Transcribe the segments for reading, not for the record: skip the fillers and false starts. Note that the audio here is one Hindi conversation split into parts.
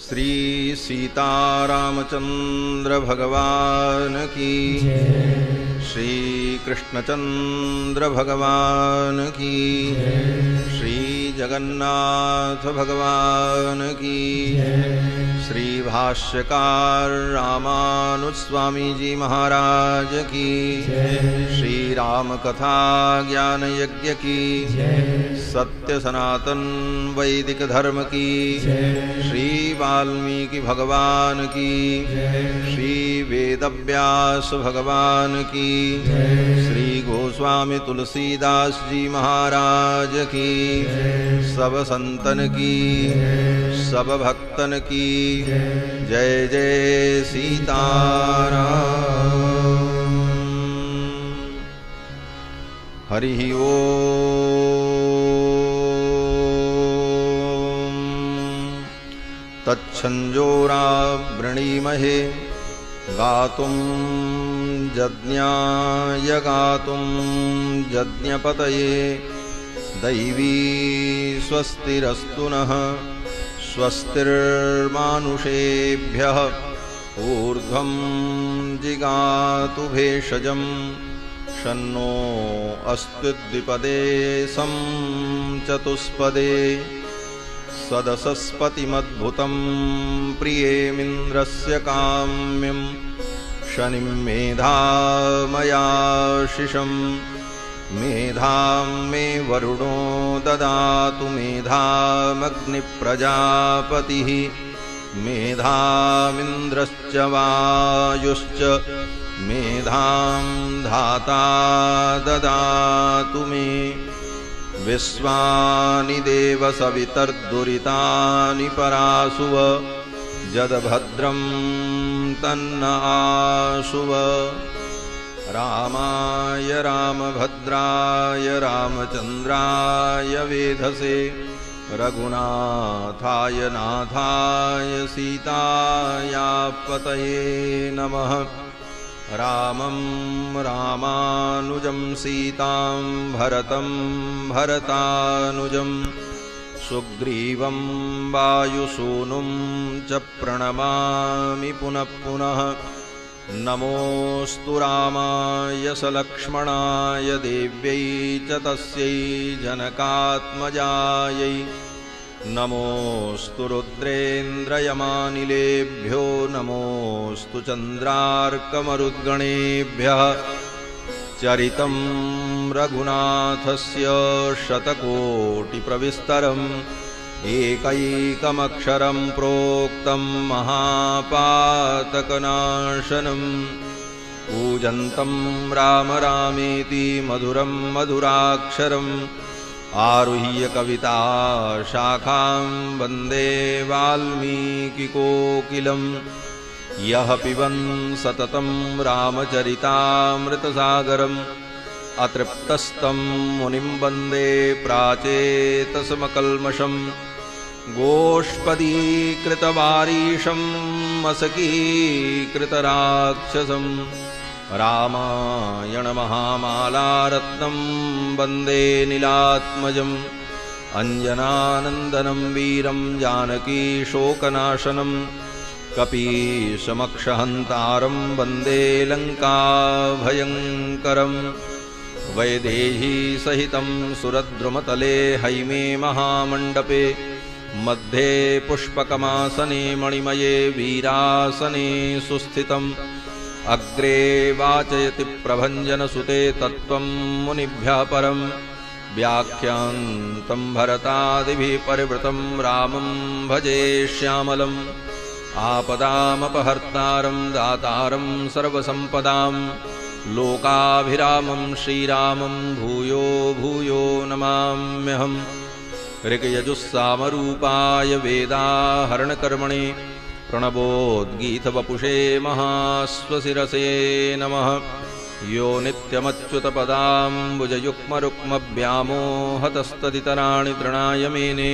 श्री सीतारामचंद्र भगवान की, श्री कृष्णचंद्र भगवान की, श्री जगन्नाथ भगवान की, श्री भाष्यकार रामानुज स्वामी जी महाराज की, श्री राम कथा ज्ञान यज्ञ की, सत्य सनातन वैदिक धर्म की, श्री वाल्मीकि भगवान की, श्री वेदव्यास भगवान की, श्री गोस्वामी तुलसीदास जी महाराज की, सब संतन की, सब भक्तन की जय जय सीताराम। हरि ओम। तच्छंजोरा वृणीमहे गातुं यज्ञाय गातुं यज्ञपतये दैवी स्वस्तिरस्तु नः स्वस्तिर्मानुषेभ्यः ऊर्ध्वं जिगातु भेषजं शन्नो अस्तु द्विपदे सं चतुष्पदे सदसस्पतिमद्भुतं प्रियेमिन्द्रस्य काम्यं शनिं मेधामयाशिषं मेधां मे वरुणो ददातु मेधामग्निप्रजापतिः मेधामिन्द्रश्च वायुश्च मेधां धाता ददातु मे विश्वानि देव सवितर्दुरितानि परासुव जदभद्रं तन्न आशुव रामाय रामभद्राय रामचंद्राय वेधसे रघुनाथाय नाथाय सीतायापतये नमः। रामं रामानुजं सीतां भरतं भरतानुजं सुग्रीवं वायुसूनुं च प्रणमामि पुनः पुनः। नमोऽस्तु रामाय सलक्ष्मणाय देव्यै च तस्यै जनकात्मजायै नमोऽस्तु रुद्रेन्द्रयमानिलेभ्यो नमोऽस्तु चन्द्रार्कमरुद्गणेभ्यः। चरितं रघुनाथस्य शतकोटिप्रविस्तरम् एकैकमक्षरं प्रोक्तं महापातकनाशनं कूजन्तं राम रामेति मधुरं मधुराक्षरम् आरुह्य कविता शाखां वन्दे वाल्मीकिकोकिलं यः पिबन् सततं रामचरितामृतसागरम् अतृप्तस्तं मुनिं वन्दे प्राचेतसमकल्मषम् गोष्पदीकृतवारीशं मसकीकृतराक्षसं रामायणमहामालारत्नं वन्दे नीलात्मजम् अञ्जनानन्दनं वीरं जानकीशोकनाशनं कपीशमक्षहन्तारं वन्दे लङ्काभयङ्करम् वैदेही सहितं सुरद्रुमतले हैमे महामण्डपे मध्ये पुष्पकमासने मणिमये वीरासने सुस्थितम् अग्रे वाचयति प्रभञ्जनसुते तत्त्वं मुनिभ्यः परं व्याख्यान्तं भरतादिभिः परिवृतं रामं भजे श्यामलम् आपदामपहर्तारं दातारं सर्वसम्पदां लोकाभिरामं श्रीरामं भूयो भूयो नमाम्यहम्। ऋक्यजुस्सामरूपाय वेदाहरणकर्मणे प्रणवोद्गीतवपुषे महाश्वशिरसे नमः। यो नित्यमच्युतपदाम्बुजयुग्मरुक्मव्यामोहतस्तदितराणि तृणाय मेने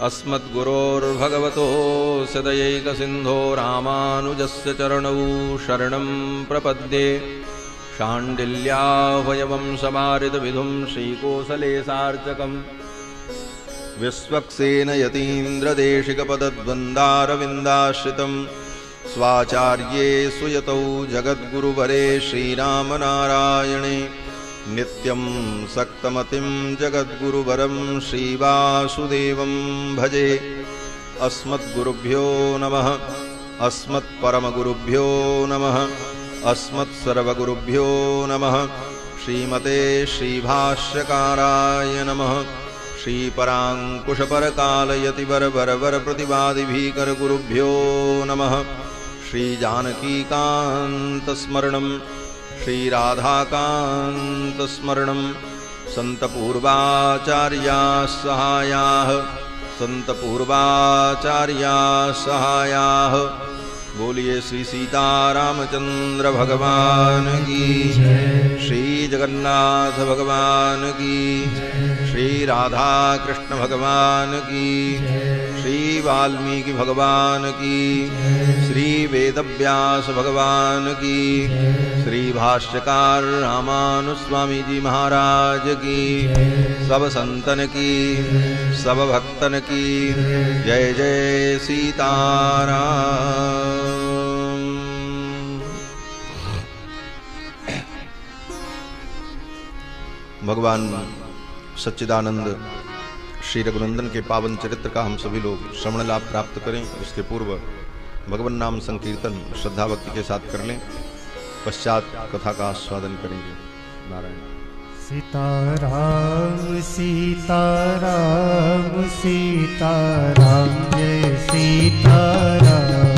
अस्मद्गुरोर्भगवतोऽस्य दयैकसिन्धो रामानुजस्य चरणौ शरणं प्रपद्ये। शाण्डिल्याह्वयवंशमारितविधुं श्रीकोसलेशार्चकम् विश्वक्सेन यतीन्द्रदेशिकपदद्वन्द्वारविन्दाश्रितं स्वाचार्ये सुयतौ जगद्गुरुवरे श्रीरामनारायणे नित्यं सक्तमतिं जगद्गुरुवरं श्रीवासुदेवं भजे। अस्मद्गुरुभ्यो नमः। अस्मत्परमगुरुभ्यो नमः। अस्मत्सर्वगुरुभ्यो नमः। श्रीमते श्रीभाष्यकाराय नमः। श्रीपराङ्कुशपरकालयतिवरवरवरप्रतिवादिभीकरगुरुभ्यो नमः। श्रीजानकीकान्तस्मरणं श्रीराधाकान्तस्मरणं सन्तपूर्वाचार्याः सहायाः सन्तपूर्वाचार्याः सहायाः। बोलिए श्री सीतारामचंद्र भगवान की, श्री जगन्नाथ भगवान की, श्री राधा कृष्ण भगवान की, श्री वाल्मीकि भगवान की, श्री वेदव्यास भगवान की, श्री भाष्यकार रामानुस्वामी जी महाराज की, सब संतन की, सब भक्तन की जय जय सीताराम। भगवान सच्चिदानंद श्री रघुनंदन के पावन चरित्र का हम सभी लोग श्रवण लाभ प्राप्त करें। उसके पूर्व भगवान नाम संकीर्तन श्रद्धा भक्ति के साथ कर लें, पश्चात कथा का आस्वादन करेंगे। नारायण। सीताराम सीताराम सीताराम जय सीताराम।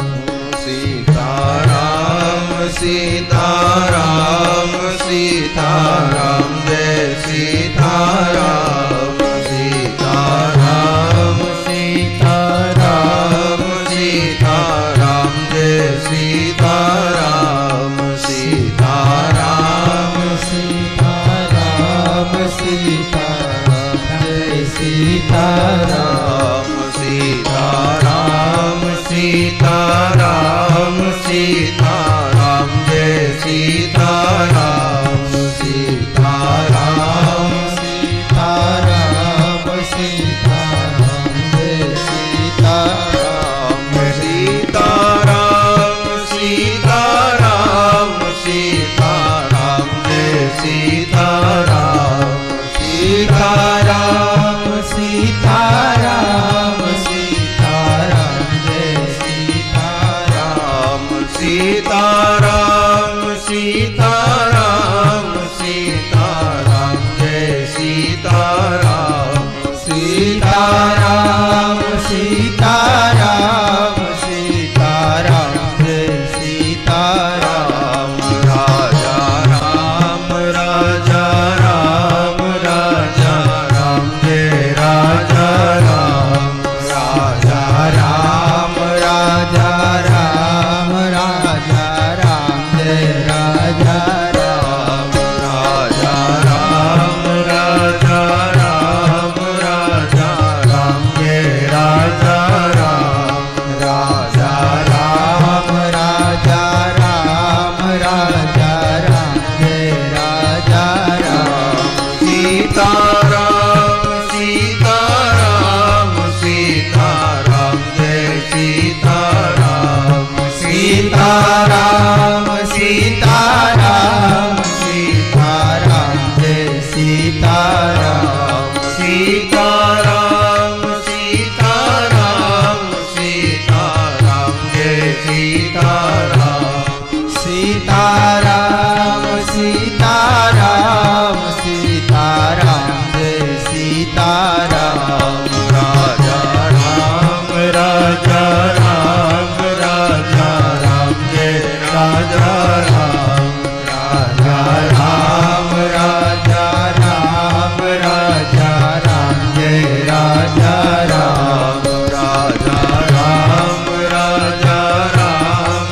सीताराम सीताराम सीताराम जय सीताराम। सीताराम सीताराम सीताराम जय सीताराम। सीताराम सीताराम सीताराम जय सीताराम। सीताराम सीताराम सीताराम जय सीताराम। सीताराम सीताराम सीताराम जय सीताराम। सीताराम सीताराम सीताराम जय सीताराम। सीताराम सीताराम सीताराम जय सीताराम। सीताराम सीताराम सीताराम जय सीताराम। सीताराम सीताराम सीताराम जय सीताराम। राजा राम राजा राम राजा राम जय राजा राम। राजा राम राजा राम राजा राम जय राजा राम। राजा राम राजा राम राजा राम जय राजा राम। राजा राम राजा राम राजा राम जय राजा राम। सीताराम सीताराम सीताराम जय सीताराम। सीताराम सीताराम सीताराम जय सीताराम। सीताराम सीताराम सीताराम जय सीताराम। सीताराम सीताराम सीताराम जय सीताराम। राजा राम राजा राम राजा राम जय राजा राम। राजा राम राजा राम राजा राम जय राजा राम। राजा राम राजा राम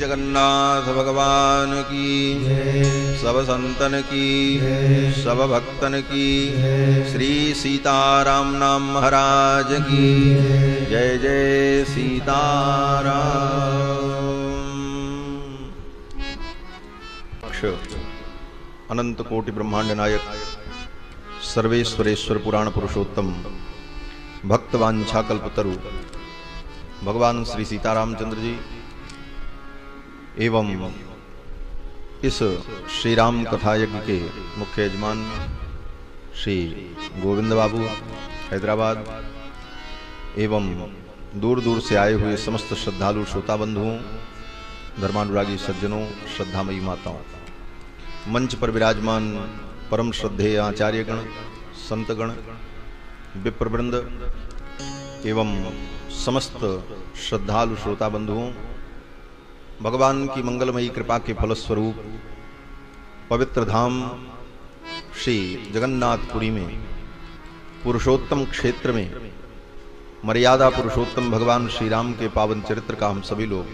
जगन्नाथ भगवान की, सब संतन की, सब भक्तन की, श्री सीताराम नाम महाराज की जय जय सीताराम। अनंत कोटि ब्रह्मांड नायक सर्वेश्वरेश्वर पुराण पुरुषोत्तम भक्तवांछा कल्पतरु भगवान श्री सीतारामचंद्र जी एवं इस श्री राम कथा यज्ञ के मुख्य यजमान श्री गोविंद बाबू हैदराबाद एवं दूर दूर से आए हुए समस्त श्रद्धालु श्रोता बंधुओं, धर्मानुरागी सज्जनों, श्रद्धामयी माताओं, मंच पर विराजमान परम श्रद्धेय आचार्यगण, संतगण, विप्रवृंद एवं समस्त श्रद्धालु श्रोता बंधुओं, भगवान की मंगलमयी कृपा के फलस्वरूप पवित्र धाम श्री जगन्नाथपुरी में पुरुषोत्तम क्षेत्र में मर्यादा पुरुषोत्तम भगवान श्री राम के पावन चरित्र का हम सभी लोग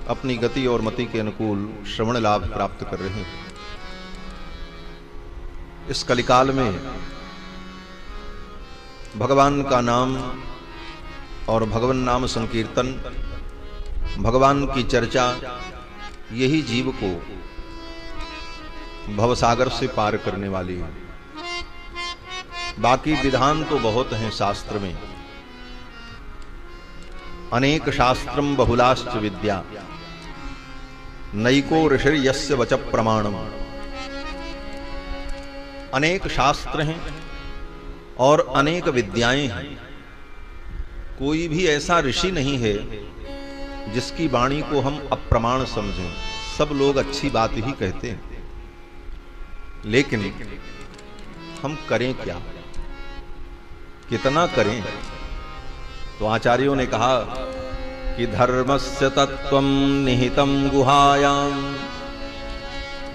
अपनी गति और मति के अनुकूल श्रवण लाभ प्राप्त कर रहे हैं। इस कलिकाल में भगवान का नाम और भगवान नाम संकीर्तन, भगवान की चर्चा, यही जीव को भवसागर से पार करने वाली है। बाकी विधान तो बहुत हैं शास्त्र में, अनेक शास्त्रम बहुलाश्च विद्या नैको ऋषिर यस्य वच प्रमाणम। अनेक शास्त्र हैं और अनेक विद्याएं हैं, कोई भी ऐसा ऋषि नहीं है जिसकी वाणी को हम अप्रमाण समझें। सब लोग अच्छी बात ही कहते हैं, लेकिन हम करें क्या, कितना करें? तो आचार्यों ने कहा कि धर्मस्य तत्वं निहितं गुहायां।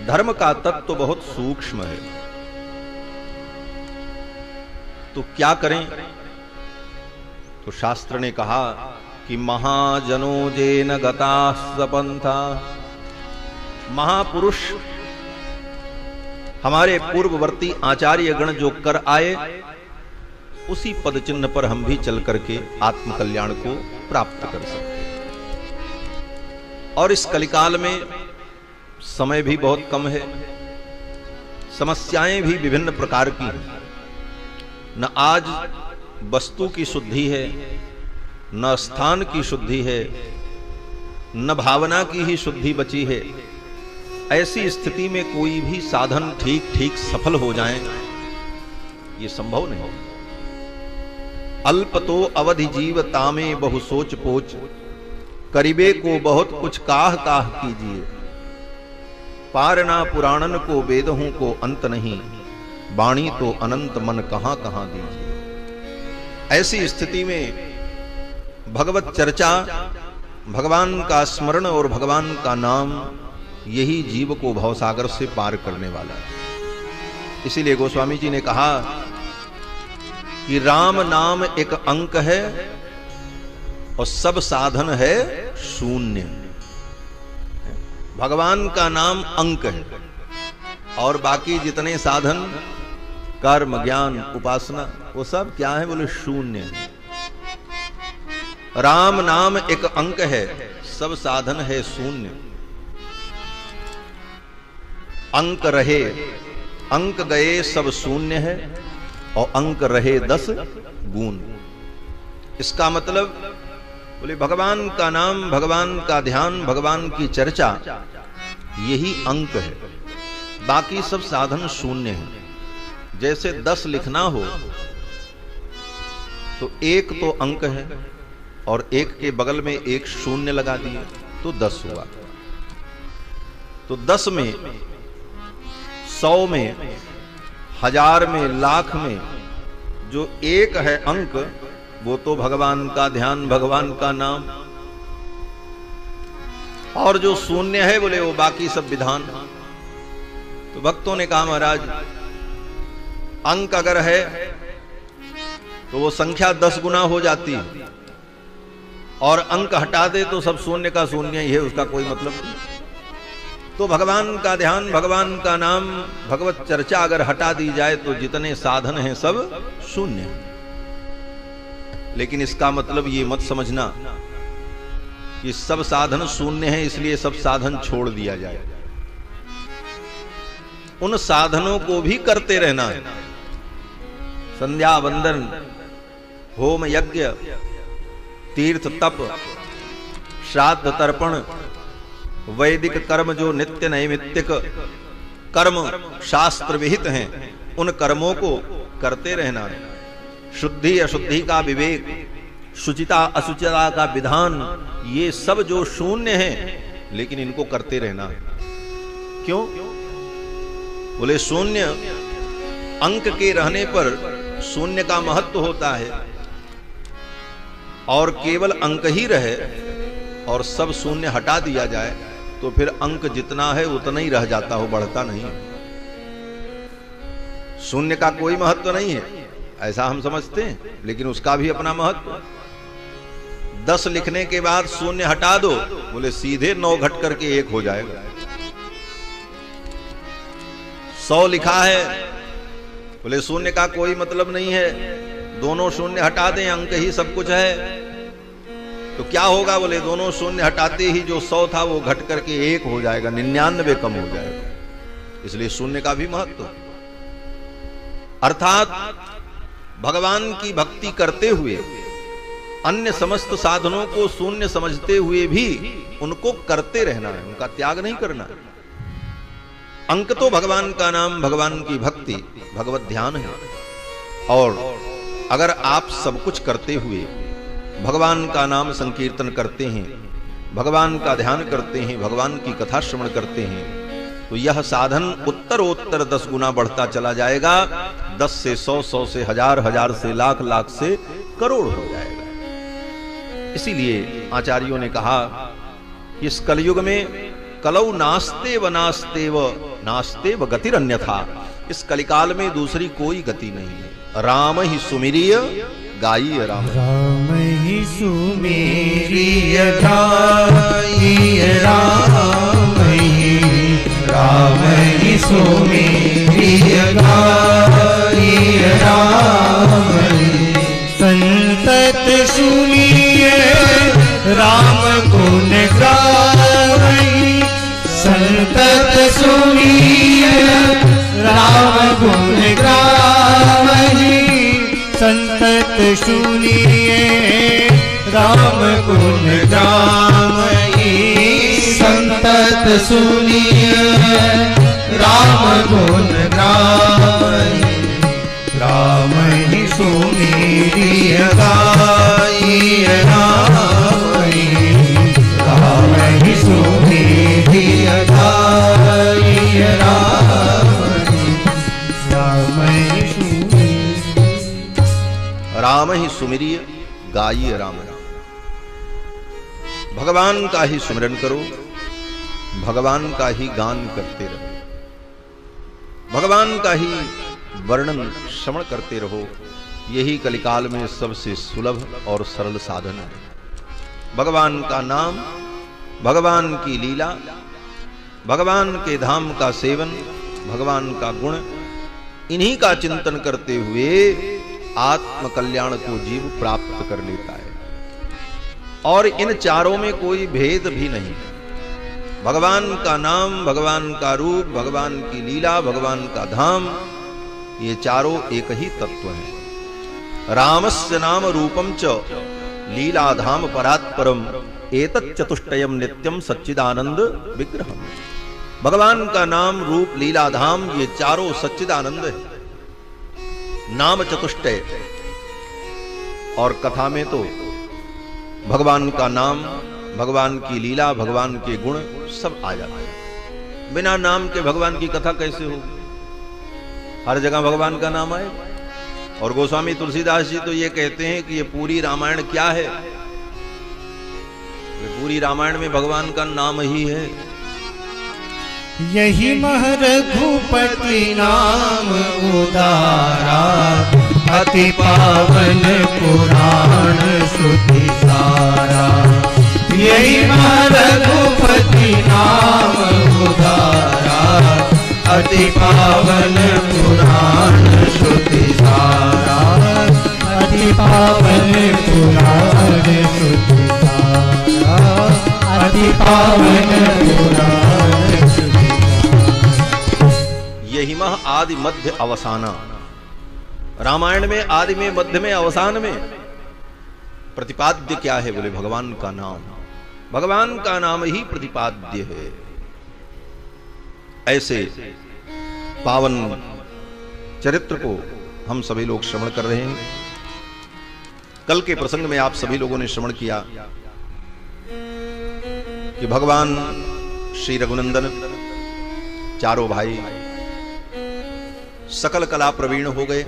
धर्म का तत्व बहुत सूक्ष्म है, तो क्या करें? तो शास्त्र ने कहा कि महाजनो जेन गताः सपन्था। महापुरुष हमारे पूर्ववर्ती आचार्य गण जो कर आए, उसी पद चिन्ह पर हम भी चल करके आत्म कल्याण को प्राप्त कर सकते हैं। और इस कलिकाल में समय भी बहुत कम है, समस्याएं भी विभिन्न प्रकार की हैं। न आज वस्तु की शुद्धि है, न स्थान की शुद्धि है, न भावना की ही शुद्धि बची है। ऐसी स्थिति में कोई भी साधन ठीक ठीक सफल हो जाए, ये संभव नहीं। अल्प तो अवधि जीव तामे बहु सोच पोच, करीबे को बहुत कुछ काह काह कीजिए। पारना पुराणन को वेदहूं को अंत नहीं, वाणी तो अनंत मन कहां कहां दीजिए। ऐसी स्थिति में भगवत चर्चा, भगवान का स्मरण और भगवान का नाम, यही जीव को भवसागर से पार करने वाला है। इसीलिए गोस्वामी जी ने कहा कि राम नाम एक अंक है और सब साधन है शून्य। भगवान का नाम अंक है और बाकी जितने साधन, कर्म, ज्ञान, उपासना, वो सब क्या है? बोले शून्य। राम नाम एक अंक है, सब साधन है शून्य। अंक रहे, अंक गए सब शून्य है, और अंक रहे 10 गुण। इसका मतलब बोले भगवान का नाम, भगवान का ध्यान, भगवान की चर्चा, यही अंक है। बाकी सब साधन शून्य है। जैसे 10 लिखना हो तो 1 तो अंक है और 1 के बगल में 1 शून्य लगा दिए तो 10 हुआ। तो 10 में, 100 में, 1000 में, लाख में जो 1 है अंक, वो तो भगवान का ध्यान, भगवान का नाम। और जो शून्य है बोले वो बाकी सब विधान। तो भक्तों ने कहा महाराज अंक अगर है तो वो संख्या 10 गुना हो जाती है। और अंक हटा दे तो सब शून्य का शून्य ही है, उसका कोई मतलब नहीं। तो भगवान का ध्यान, भगवान का नाम, भगवत चर्चा अगर हटा दी जाए तो जितने साधन हैं सब शून्य। लेकिन इसका मतलब ये मत समझना कि सब साधन शून्य हैं इसलिए सब साधन छोड़ दिया जाए। उन साधनों को भी करते रहना है। संध्या वंदन, होम यज्ञ, तीर्थ तप, श्राद्ध तर्पण, वैदिक कर्म जो नित्य नैमित्तिक कर्म शास्त्र विहित हैं, उन कर्मों को करते रहना है। शुद्धि अशुद्धि का विवेक, शुचिता अशुचिता का विधान, ये सब जो शून्य है लेकिन इनको करते रहना है। क्यों? बोले शून्य अंक के रहने पर शून्य का महत्व होता है, और केवल अंक ही रहे और सब शून्य हटा दिया जाए तो फिर अंक जितना है उतना ही रह जाता हो, बढ़ता नहीं। शून्य का कोई महत्व नहीं है ऐसा हम समझते हैं, लेकिन उसका भी अपना महत्व। 10 लिखने के बाद शून्य हटा दो, बोले सीधे 9 घट करके 1 हो जाएगा। 100 लिखा है, बोले शून्य का कोई मतलब नहीं है, दोनों शून्य हटा दें, अंक ही सब कुछ है। तो क्या होगा? बोले दोनों शून्य हटाते ही जो 100 था वो घट करके 1 हो जाएगा, 99 कम हो जाएगा। इसलिए शून्य का भी महत्व। अर्थात भगवान की भक्ति करते हुए अन्य समस्त साधनों को शून्य समझते हुए भी उनको करते रहना है, उनका त्याग नहीं करना है। अंक तो भगवान का नाम, भगवान की भक्ति, भगवत ध्यान है। और अगर आप सब कुछ करते हुए भगवान का नाम संकीर्तन करते हैं, भगवान का ध्यान करते हैं, भगवान की कथा श्रवण करते हैं, तो यह साधन उत्तरोत्तर 10 गुना बढ़ता चला जाएगा। 10 से 100, 100 से 1000, 1000 से लाख, लाख से करोड़ हो जाएगा। इसीलिए आचार्यों ने कहा इस कलयुग में कलौ नास्ते व नास्ते व नास्ते व गतिरन्यथा, इस कलिकाल में दूसरी कोई गति नहीं है। राम ही सुमिरिय गाइए राम, राम ही सुमेरिय गाइए राम ही सुमेरिय गाइए राम। संतत सुनिए राम गुण गावई, संतत सुनिए राम गुण गावई, संतत सुनिए राम गुण गावई, संतत सुनिए राम गुण गावई। राम ही सुमेरिय गाइए राम ही सुमेरिय गाइए राम ही सुमिरिय गाइए राम। भगवान का ही सुमिरन करो, भगवान का ही गान करते रहो, भगवान का ही वर्णन श्रवण करते रहो। यही कलिकाल में सबसे सुलभ और सरल साधन है। भगवान का नाम, भगवान की लीला, भगवान के धाम का सेवन, भगवान का गुण, इन्हीं का चिंतन करते हुए आत्म कल्याण को जीव प्राप्त कर लेता है। और इन चारों में कोई भेद भी नहीं। भगवान का नाम, भगवान का रूप, भगवान की लीला, भगवान का धाम, ये चारों एक ही तत्व हैं। रामस्य नाम रूपम च लीला धाम परात्परम एतत् चतुष्टयम नित्यम सच्चिदानंद विग्रहम। भगवान का नाम, रूप, लीला, धाम, ये चारों सच्चिदानंद है। नाम चतुष्टय। और कथा में तो भगवान का नाम, भगवान की लीला, भगवान के गुण सब आ जाते हैं। बिना नाम के भगवान की कथा कैसे होगी? हर जगह भगवान का नाम आए। और गोस्वामी तुलसीदास जी तो ये कहते हैं कि ये पूरी रामायण क्या है? पूरी रामायण में भगवान का नाम ही है। यही महरघुपति नाम उदारा, अति पावन पुराण श्रुति सारा। अति पावन पुराण श्रुति सारा, अति पावन पुराण श्रुति सारा, अति पावन पुराण श्रुति सारा। यही मह आदि मध्य अवसाना। रामायण में आदि में, मध्य में, अवसान में प्रतिपाद्य क्या है? बोले भगवान का नाम। भगवान का नाम ही प्रतिपाद्य है। ऐसे पावन चरित्र को हम सभी लोग श्रवण कर रहे हैं। कल के प्रसंग में आप सभी लोगों ने श्रवण किया कि भगवान श्री रघुनंदन चारों भाई सकल कला प्रवीण हो गए।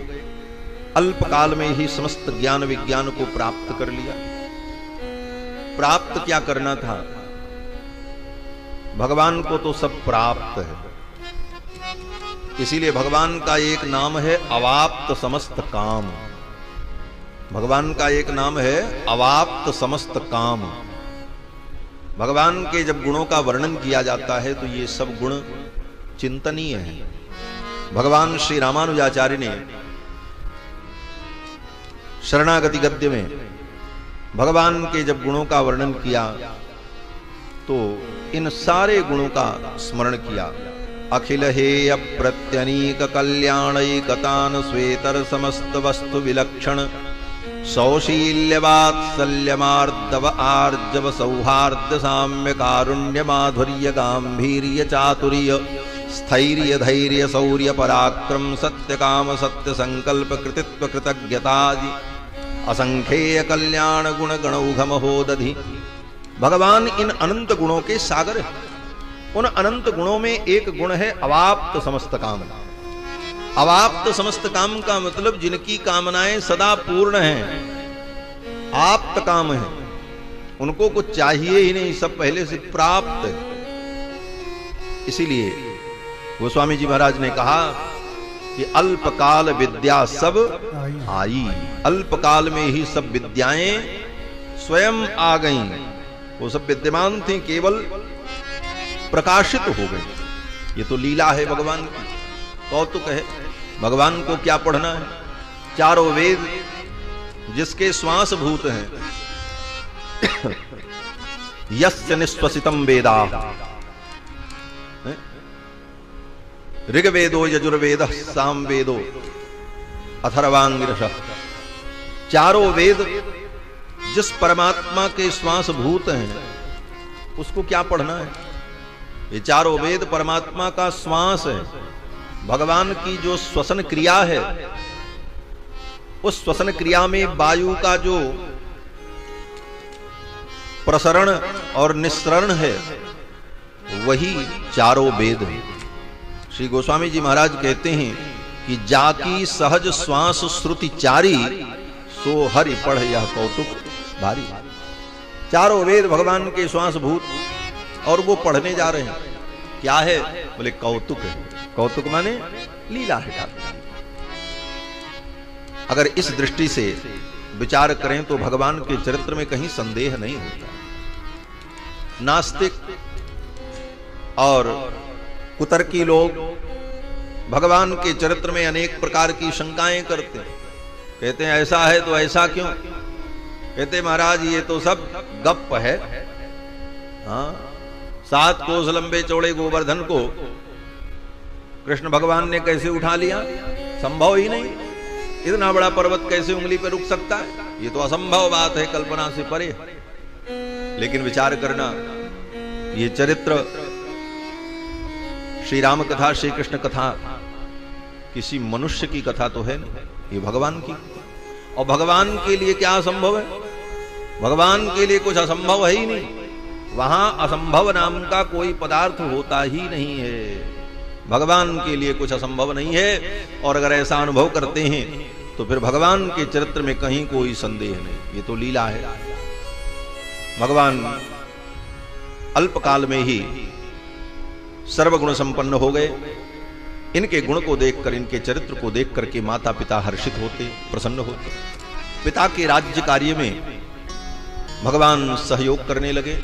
अल्पकाल में ही समस्त ज्ञान विज्ञान को प्राप्त कर लिया। प्राप्त क्या करना था? भगवान को तो सब प्राप्त है। इसीलिए भगवान का एक नाम है अवाप्त समस्त काम। भगवान का एक नाम है अवाप्त समस्त काम। भगवान के जब गुणों का वर्णन किया जाता है तो ये सब गुण चिंतनीय है। भगवान श्री रामानुजाचार्य ने शरणागति गद्य में भगवान के जब गुणों का वर्णन किया तो इन सारे गुणों का स्मरण किया। अखिल हेय प्रत्यनीक कल्याणैकतान श्वेतर समस्त वस्तु विलक्षण सौशील्य वात्सल्यमार्दव आर्जव सौहार्द साम्य कारुण्य माधुर्य गांभीर्य चातुर्य स्थैर्य धैर्य शौर्य पराक्रम सत्य काम सत्य संकल्प कृतित्व कृतज्ञतादि असंख्येय कल्याण गुण गणौघ महोदधि। भगवान इन अनंत गुणों के सागर है। उन अनंत गुणों में एक गुण है अवाप्त समस्त काम। अवाप्त समस्त काम का मतलब जिनकी कामनाएं सदा पूर्ण हैं, आप्त काम है, उनको कुछ चाहिए ही नहीं, सब पहले से प्राप्त है। इसीलिए गोस्वामी जी महाराज ने कहा कि अल्पकाल विद्या सब आई। अल्पकाल में ही सब विद्याएं स्वयं आ गईं। वो सब विद्यमान थी, केवल प्रकाशित हो गई। ये तो लीला है भगवान की, कौतुक है। भगवान को क्या पढ़ना है? चारों वेद जिसके श्वास भूत हैं। यस्य निश्वसितम वेदा ऋग्वेदो यजुर्वेद सामवेदो अथर्वांगिरसः। चारों वेद जिस परमात्मा के श्वास भूत हैं उसको क्या पढ़ना है? ये चारों वेद परमात्मा का श्वास है। भगवान की जो श्वसन क्रिया है, उस श्वसन क्रिया में वायु का जो प्रसरण और निस्सरण है वही चारों वेद है। श्री गोस्वामी जी महाराज कहते हैं कि जाकी सहज श्वास श्रुति चारी सो हरि पढ़ यह कौतुक भारी। चारों वेद भगवान के श्वास भूत और वो पढ़ने जा रहे हैं। क्या है? बोले कौतुक है। कौतुक माने लीला है। अगर इस दृष्टि से विचार करें तो भगवान के चरित्र में कहीं संदेह नहीं होता। नास्तिक और कुतर्की लोग भगवान के चरित्र में अनेक प्रकार की शंकाएं करते हैं। कहते हैं ऐसा है तो ऐसा क्यों? कहते महाराज ये तो सब गप है। हाँ, 7 कोस लंबे चौड़े गोवर्धन को कृष्ण भगवान ने कैसे उठा लिया? संभव ही नहीं। इतना बड़ा पर्वत कैसे उंगली पर रुक सकता है? ये तो असंभव बात है, कल्पना से परे। लेकिन विचार करना, ये चरित्र श्री राम कथा, श्री कृष्ण कथा किसी मनुष्य की कथा तो है नहीं, ये भगवान की। और भगवान के लिए क्या असंभव है? भगवान के लिए कुछ असंभव है ही नहीं। वहां असंभव नाम का कोई पदार्थ होता ही नहीं है। भगवान के लिए कुछ असंभव नहीं है। और अगर ऐसा अनुभव करते हैं तो फिर भगवान के चरित्र में कहीं कोई संदेह नहीं। ये तो लीला है। भगवान अल्पकाल में ही सर्वगुण संपन्न हो गए। इनके गुण को देखकर, इनके चरित्र को देख करके माता पिता हर्षित होते, प्रसन्न होते। पिता के राज्य कार्य में भगवान सहयोग करने लगे।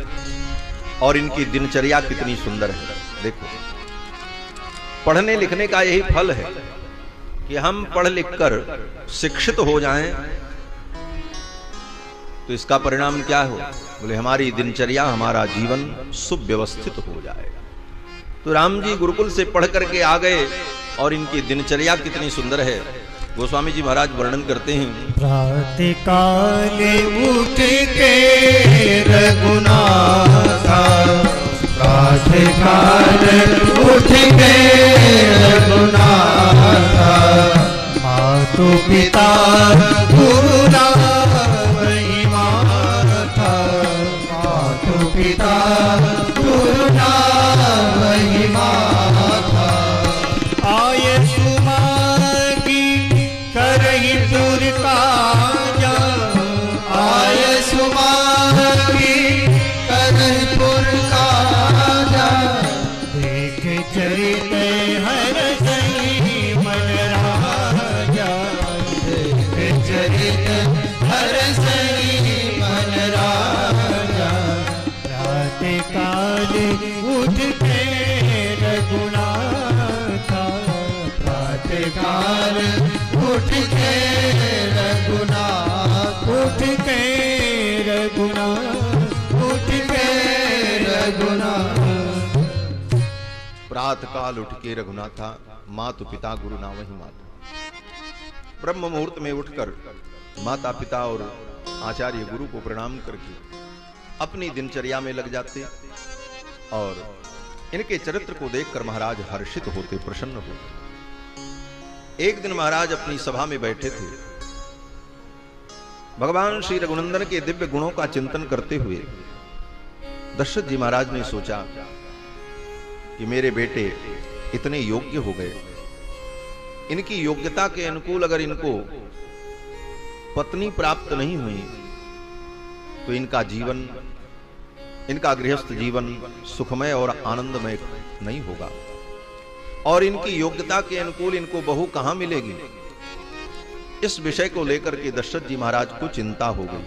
और इनकी दिनचर्या कितनी सुंदर है देखो। पढ़ने लिखने का यही फल है कि हम पढ़ लिख कर शिक्षित हो जाएं, तो इसका परिणाम क्या हो? बोले हमारी दिनचर्या, हमारा जीवन सुव्यवस्थित हो जाएगा। तो राम जी गुरुकुल से पढ़ करके आ गए और इनकी दिनचर्या कितनी सुंदर है, गोस्वामी जी महाराज वर्णन करते हैं। प्रातःकाल उठ के रघुनाथा, प्रातःकाल उठ के रघुनाथा, मातु पिता गुरु वही माता, मातु पिता गुरु वही माता, आये सुमागी करही पुर काजा, आये सुमागी करही पुर काजा, देख चरित हर सही मन राजा, देख चरित हर सही मन राजा, प्रातःकाल उठ के रघुनाथा, प्रातःकाल उठ के रघुनाथ, उठ के रघुनाथ, उठ के रघुनाथ, प्रातःकाल उठ के रघुनाथा, मातु पिता गुरु ना वही माता। ब्रह्म मुहूर्त में उठकर माता पिता और आचार्य गुरु को प्रणाम करके अपनी दिनचर्या में लग जाते और इनके चरित्र को देखकर महाराज हर्षित होते, प्रसन्न होते। एक दिन महाराज अपनी सभा में बैठे थे, भगवान श्री रघुनंदन के दिव्य गुणों का चिंतन करते हुए दशरथ जी महाराज ने सोचा कि मेरे बेटे इतने योग्य हो गए, इनकी योग्यता के अनुकूल अगर इनको पत्नी प्राप्त नहीं हुई तो इनका जीवन, इनका गृहस्थ जीवन सुखमय और आनंदमय नहीं होगा, और इनकी योग्यता के अनुकूल इनको बहू कहां मिलेगी। इस विषय को लेकर के दशरथ जी महाराज को चिंता हो गई।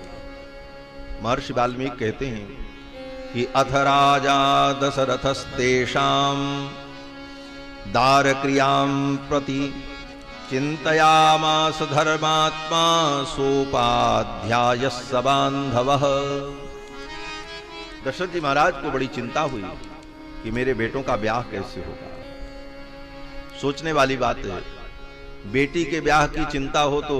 महर्षि वाल्मीकि कहते हैं कि अथ राजा दशरथस्तेषां दारक्रियां प्रति चिंतयामास धर्मात्मा सोपाध्यायः स बान्धवः। दशरथ जी महाराज को बड़ी चिंता हुई कि मेरे बेटों का ब्याह कैसे होगा। सोचने वाली बात है, बेटी के ब्याह की चिंता हो तो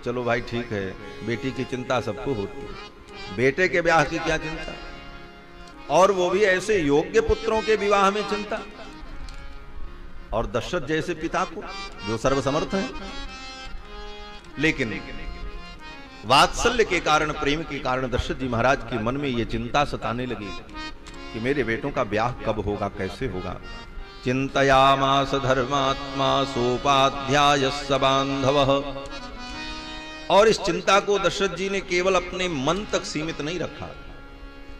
चलो भाई ठीक है, बेटी की चिंता सबको होती है, बेटे के ब्याह की क्या चिंता, और वो भी ऐसे योग्य पुत्रों के विवाह में चिंता, और दशरथ जैसे पिता को जो सर्वसमर्थ है। लेकिन वात्सल्य के कारण, प्रेम के कारण दशरथ जी महाराज के मन में ये चिंता सताने लगी कि मेरे बेटों का ब्याह कब होगा, कैसे होगा। चिंतयामास धर्मात्मा सोपाध्यायः स बान्धवः। और इस चिंता को दशरथ जी ने केवल अपने मन तक सीमित नहीं रखा,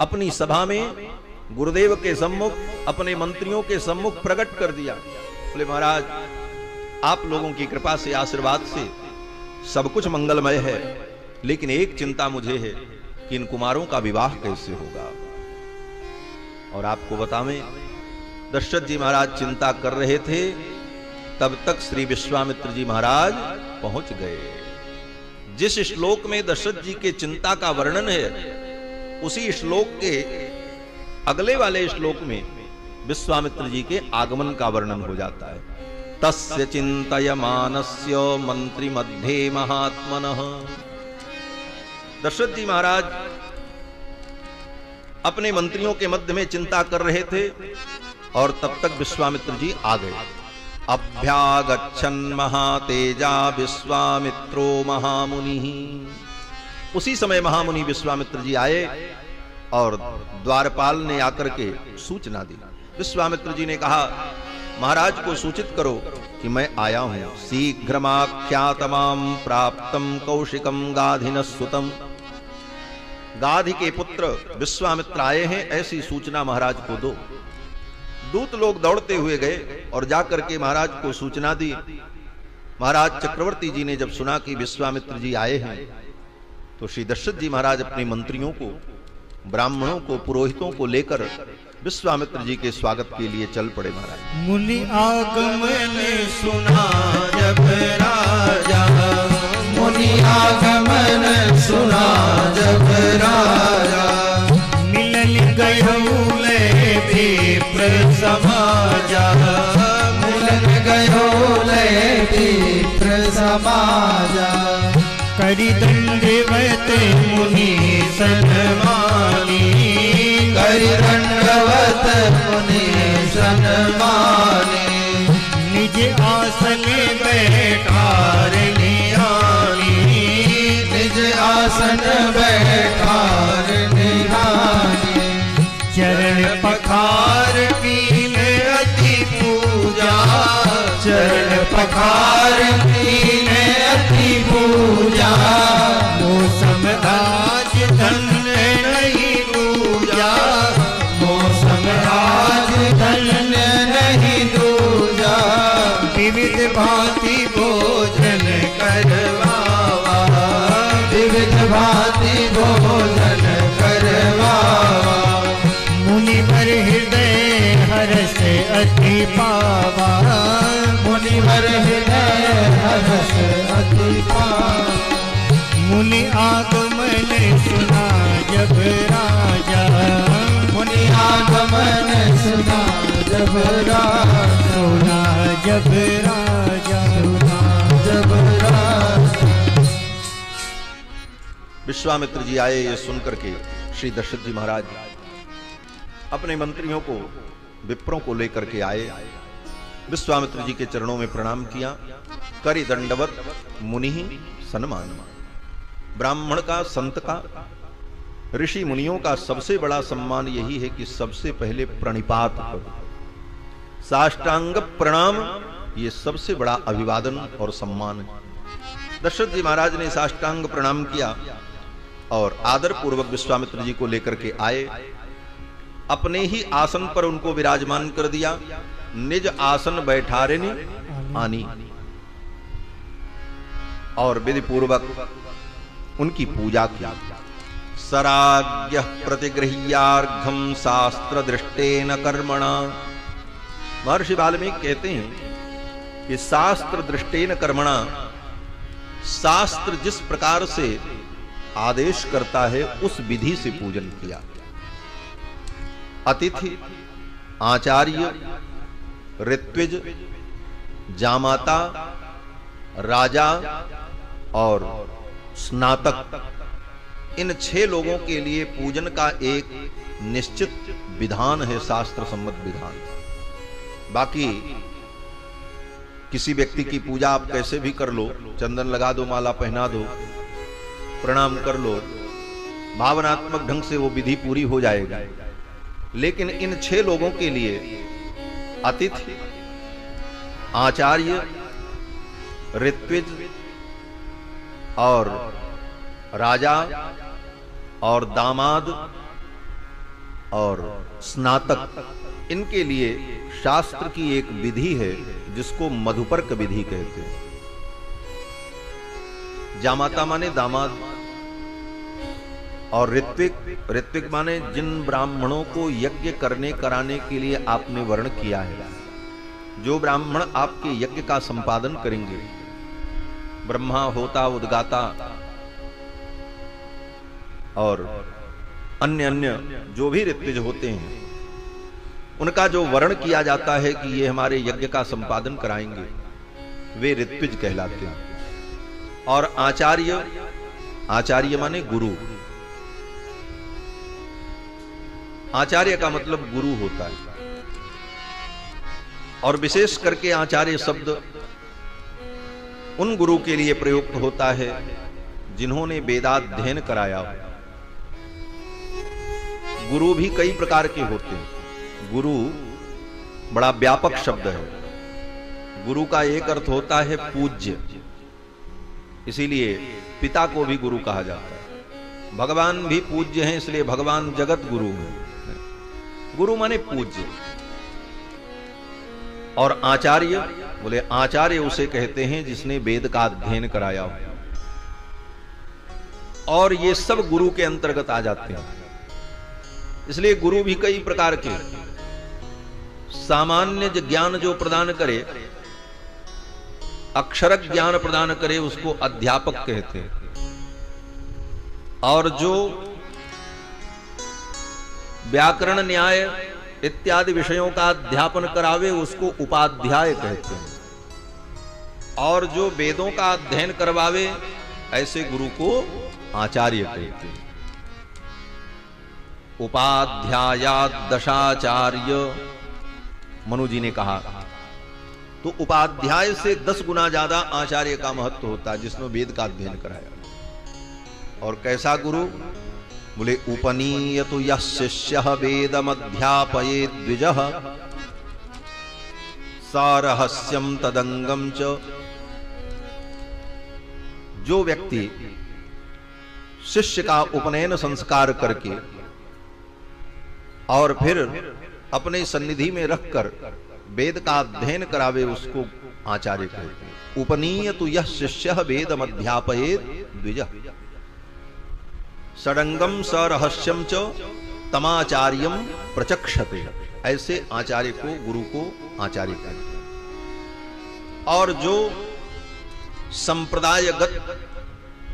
अपनी सभा में गुरुदेव के सम्मुख, अपने मंत्रियों के सम्मुख प्रकट कर दिया। बोले महाराज, आप लोगों की कृपा से, आशीर्वाद से सब कुछ मंगलमय है, लेकिन एक चिंता मुझे है कि इन कुमारों का विवाह कैसे होगा। और आपको बतावें, दशरथ जी महाराज चिंता कर रहे थे, तब तक श्री विश्वामित्र जी महाराज पहुंच गए। जिस श्लोक में दशरथ जी के चिंता का वर्णन है, उसी श्लोक के अगले वाले श्लोक में विश्वामित्र जी के आगमन का वर्णन हो जाता है। तस्य चिंतयमानस्य मंत्री मध्ये महात्मनः। दशरथ जी महाराज अपने मंत्रियों के मध्य में चिंता कर रहे थे और तब तक विश्वामित्र जी आ गए। अभ्यागच्छन् महातेजा विश्वामित्रो महामुनि। उसी समय महामुनि विश्वामित्र जी आए और द्वारपाल ने आकर के सूचना दी। विश्वामित्र जी ने कहा, महाराज को सूचित करो कि मैं आया हूं। शीघ्रमाख्यातमां प्राप्तम कौशिकम गाधिनः सुतम। गाधि के पुत्र विश्वामित्र आए हैं, ऐसी सूचना महाराज को दो। दूत लोग दौड़ते हुए गए और जाकर के महाराज को सूचना दी। महाराज चक्रवर्ती जी ने जब सुना कि विश्वामित्र जी आए हैं, तो श्री दशरथ जी महाराज अपने मंत्रियों को, ब्राह्मणों को, पुरोहितों को लेकर विश्वामित्र जी के स्वागत के लिए चल पड़े महाराज। मुनि आगमन सुना जब राजा, मुनि आगमन सुना जब राजा, मिलन गयो ले विप्र समाजा, मिलन गयो ले विप्र समाजा, करि दंडवत मुनि सन्मानी, करि दंडवत मुनि सन्मानी, निज आसन बैठार निहारी, निज आसन बैठार निहारी, चरण पखार कीने अति पूजा, चरण पखार कीने अति पूजा, मौसम आज धन्य नहीं दूजा, मौसम आज धन्य नहीं दूजा, विविध भांति भोजन करवावा, विविध भांति भोजन करवावा, मुनिवर हृदय हर्ष अति पावा, मुनिवर हृदय हर्ष अति पावा, मुनि आगमन सुना जब राजा, मुनि आगमन सुना जब राजा, सुना जब राजा, सुना जब राजा। विश्वामित्र जी आए ये सुनकर के श्री दशरथ जी महाराज अपने मंत्रियों को, विप्रों को लेकर के आए। विश्वामित्र जी के चरणों में प्रणाम किया। करि दंडवत मुनि सन्मान। ब्राह्मण का, संत का, ऋषि मुनियों का सबसे बड़ा सम्मान यही है कि सबसे पहले प्रणिपात करो, साष्टांग प्रणाम, ये सबसे बड़ा अभिवादन और सम्मान है। दशरथ जी महाराज ने साष्टांग प्रणाम किया और आदर पूर्वक विश्वामित्र जी को लेकर के आए। अपने ही आसन पर उनको विराजमान कर दिया। निज आसन बैठारे ने आनी, और विधि पूर्वक उनकी पूजा की। सराज्ञ प्रतिगृह्यार्घम शास्त्र दृष्टेन कर्मणा। महर्षि वाल्मीकि कहते हैं कि शास्त्र दृष्टेन कर्मणा, शास्त्र जिस प्रकार से आदेश करता है उस विधि से पूजन किया। अतिथि, आचार्य, ऋत्विज, जामाता, राजा और स्नातक, इन 6 लोगों के लिए पूजन का एक निश्चित विधान है, शास्त्र सम्मत विधान। बाकी किसी व्यक्ति की पूजा आप कैसे भी कर लो, चंदन लगा दो, माला पहना दो, प्रणाम कर लो, भावनात्मक ढंग से वो विधि पूरी हो जाएगी। लेकिन इन 6 लोगों के लिए अतिथि, आचार्य, ऋत्विज और राजा और दामाद और स्नातक, इनके लिए शास्त्र की एक विधि है जिसको मधुपर्क विधि कहते हैं। जामाता माने दामाद, और ऋत्विक माने जिन ब्राह्मणों को यज्ञ करने कराने के लिए आपने वर्ण किया है। जो ब्राह्मण आपके यज्ञ का संपादन करेंगे, ब्रह्मा, होता, उद्गाता और अन्य जो भी ऋत्विज होते हैं, उनका जो वर्ण किया जाता है कि ये हमारे यज्ञ का संपादन कराएंगे, वे ऋत्विज कहलाते हैं। और आचार्य माने गुरु। आचार्य का मतलब गुरु होता है। और विशेष करके आचार्य शब्द उन गुरु के लिए प्रयुक्त होता है जिन्होंने वेदाध्ययन कराया। गुरु भी कई प्रकार के होते हैं। गुरु बड़ा व्यापक शब्द है। गुरु का एक अर्थ होता है पूज्य, इसीलिए पिता को भी गुरु कहा जाता है। भगवान भी पूज्य हैं, इसलिए भगवान जगत गुरु हैं। गुरु माने पूज्य। और आचार्य, बोले आचार्य उसे कहते हैं जिसने वेद का अध्ययन कराया हो। और ये सब गुरु के अंतर्गत आ जाते हैं। इसलिए गुरु भी कई प्रकार के, सामान्य ज्ञान जो प्रदान करे, अक्षरक ज्ञान प्रदान करे, उसको अध्यापक कहते हैं, और जो व्याकरण न्याय इत्यादि विषयों का अध्यापन करावे उसको उपाध्याय कहते हैं, और जो वेदों का अध्ययन करवावे ऐसे गुरु को आचार्य कहते हैं। उपाध्यायात् दशाचार्य मनु जी ने कहा, तो उपाध्याय से 10 गुना ज्यादा आचार्य का महत्व होता है, जिसने वेद का अध्ययन कराया। और कैसा गुरु? बोले उपनीयतु यः शिष्यः वेदमध्यापयेत् द्विजः सारहस्यम तदंगम च। जो व्यक्ति शिष्य का उपनयन संस्कार करके और फिर अपने सन्निधि में रखकर वेद का अध्ययन करावे उसको आचार्य कहते हैं। उपनीयतु यः शिष्यः वेदमध्यापयेत् द्विजः षडंगम सरहस्यम च तमाचार्यम प्रचक्षते। ऐसे आचार्य को, गुरु को आचार्य कहते हैं। और जो संप्रदायगत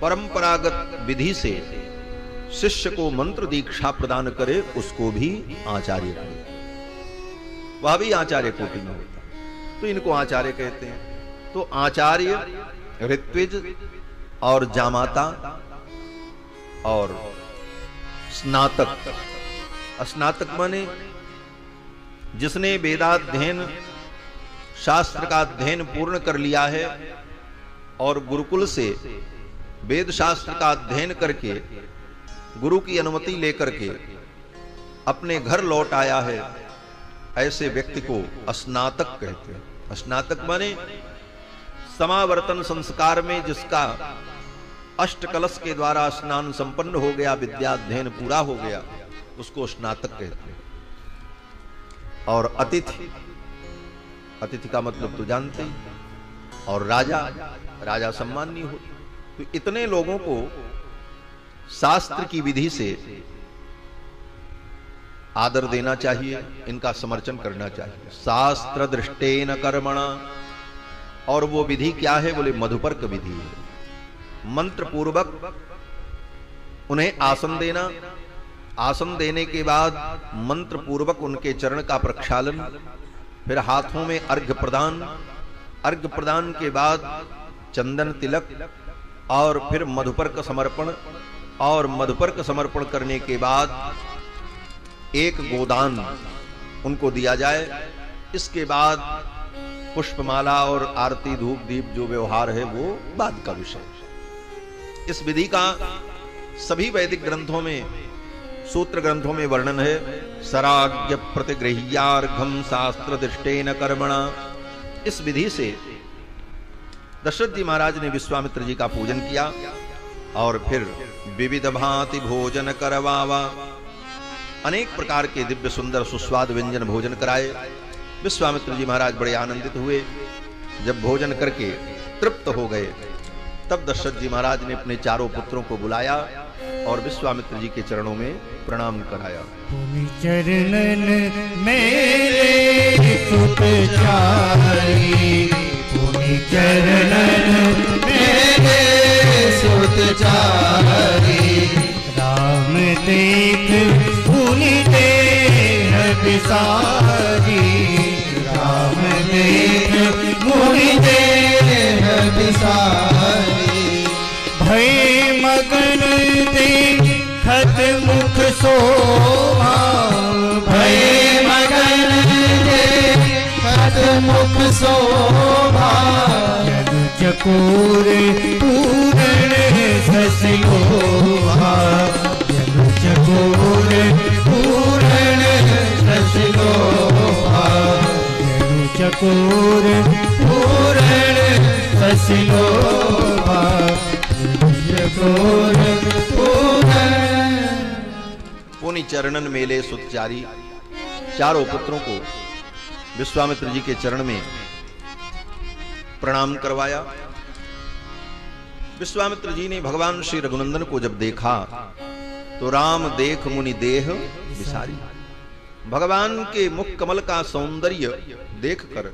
परंपरागत विधि से शिष्य को मंत्र दीक्षा प्रदान करे उसको भी आचार्य कहते हैं, वह भी आचार्य कोटि में होता है, तो इनको आचार्य कहते हैं। तो आचार्य, ऋत्विज और जामाता और स्नातक। स्नातक माने जिसने वेदाध्ययन शास्त्र का अध्ययन पूर्ण कर लिया है और गुरुकुल से वेद शास्त्र का अध्ययन करके गुरु की अनुमति लेकर के अपने घर लौट आया है, ऐसे व्यक्ति को स्नातक कहते हैं। स्नातक माने समावर्तन संस्कार में जिसका अष्ट कलश के द्वारा स्नान संपन्न हो गया, विद्याध्ययन पूरा हो गया, उसको स्नातक कहते हैं। और अतिथि, अतिथि का मतलब तो जानते ही, और राजा, राजा सम्माननीय हो। तो इतने लोगों को शास्त्र की विधि से आदर देना चाहिए, इनका समर्चन करना चाहिए। शास्त्र दृष्टेन कर्मणा। और वो विधि क्या है? बोले मधुपर्क विधि है। मंत्र पूर्वक उन्हें आसन देना, आसन देने के बाद मंत्र पूर्वक उनके चरण का प्रक्षालन, फिर हाथों में अर्घ्य प्रदान, अर्घ्य प्रदान के बाद चंदन तिलक, और फिर मधुपर्क समर्पण, और मधुपर्क समर्पण करने के बाद एक गोदान उनको दिया जाए। इसके बाद पुष्पमाला और आरती धूप दीप जो व्यवहार है वो बाद का विषय। इस विधि का सभी वैदिक ग्रंथों में, सूत्र ग्रंथों में वर्णन है। सराज्ञ प्रतिगृह्यार्घम शास्त्र दृष्टेन कर्मणा। इस विधि से दशरथ जी महाराज ने विश्वामित्र जी का पूजन किया और फिर विविध भांति भोजन करवावा। अनेक प्रकार के दिव्य सुंदर सुस्वाद व्यंजन भोजन कराए। विश्वामित्र जी महाराज बड़े आनंदित हुए। जब भोजन करके तृप्त हो गए तब दशरथ जी महाराज ने अपने चारों पुत्रों को बुलाया और विश्वामित्र जी के चरणों में प्रणाम कराया। चरणन मेरे सुतचारी, चरणन मेरे सुतचारी। राम देख पुनि देह बिसारी, राम देख पुनि देह बिसारी। भय मगन देखत मुख शोभा, भय मगन देखत मुख शोभा। जग चकोर पूरण शशि शोभा, जग चकोर पूरण शशि शोभा। जग चकोर पूरण शशि शोभा, चकोर पूरण। पुनि चरणन मेले सुतचारी। चारों पुत्रों को विश्वामित्र जी के चरण में प्रणाम करवाया। विश्वामित्र जी ने भगवान श्री रघुनंदन को जब देखा तो राम देख मुनि देह विसारी। भगवान के मुख कमल का सौंदर्य देखकर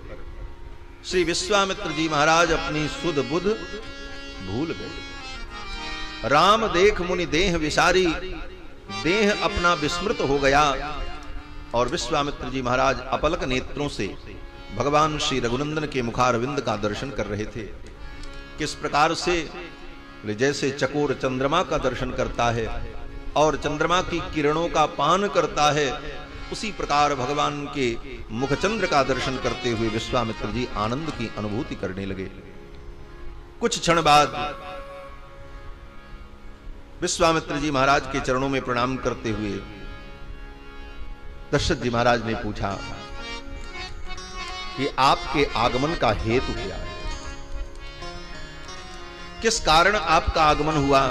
श्री विश्वामित्र जी महाराज अपनी सुध बुध भूल गए। राम देख मुनि देह विसारी, देह अपना विस्मृत हो गया और विश्वामित्र जी महाराज अपलक नेत्रों से भगवान श्री रघुनंदन के मुखारविंद का दर्शन कर रहे थे। किस प्रकार से, जैसे चकोर चंद्रमा का दर्शन करता है और चंद्रमा की किरणों का पान करता है, उसी प्रकार भगवान के मुखचंद्र का दर्शन करते हुए विश्वामित्र जी आनंद की अनुभूति करने लगे। कुछ क्षण बाद विश्वामित्र जी महाराज के चरणों में प्रणाम करते हुए दशरथ जी महाराज ने पूछा कि आपके आगमन का हेतु क्या है, किस कारण आपका आगमन हुआ,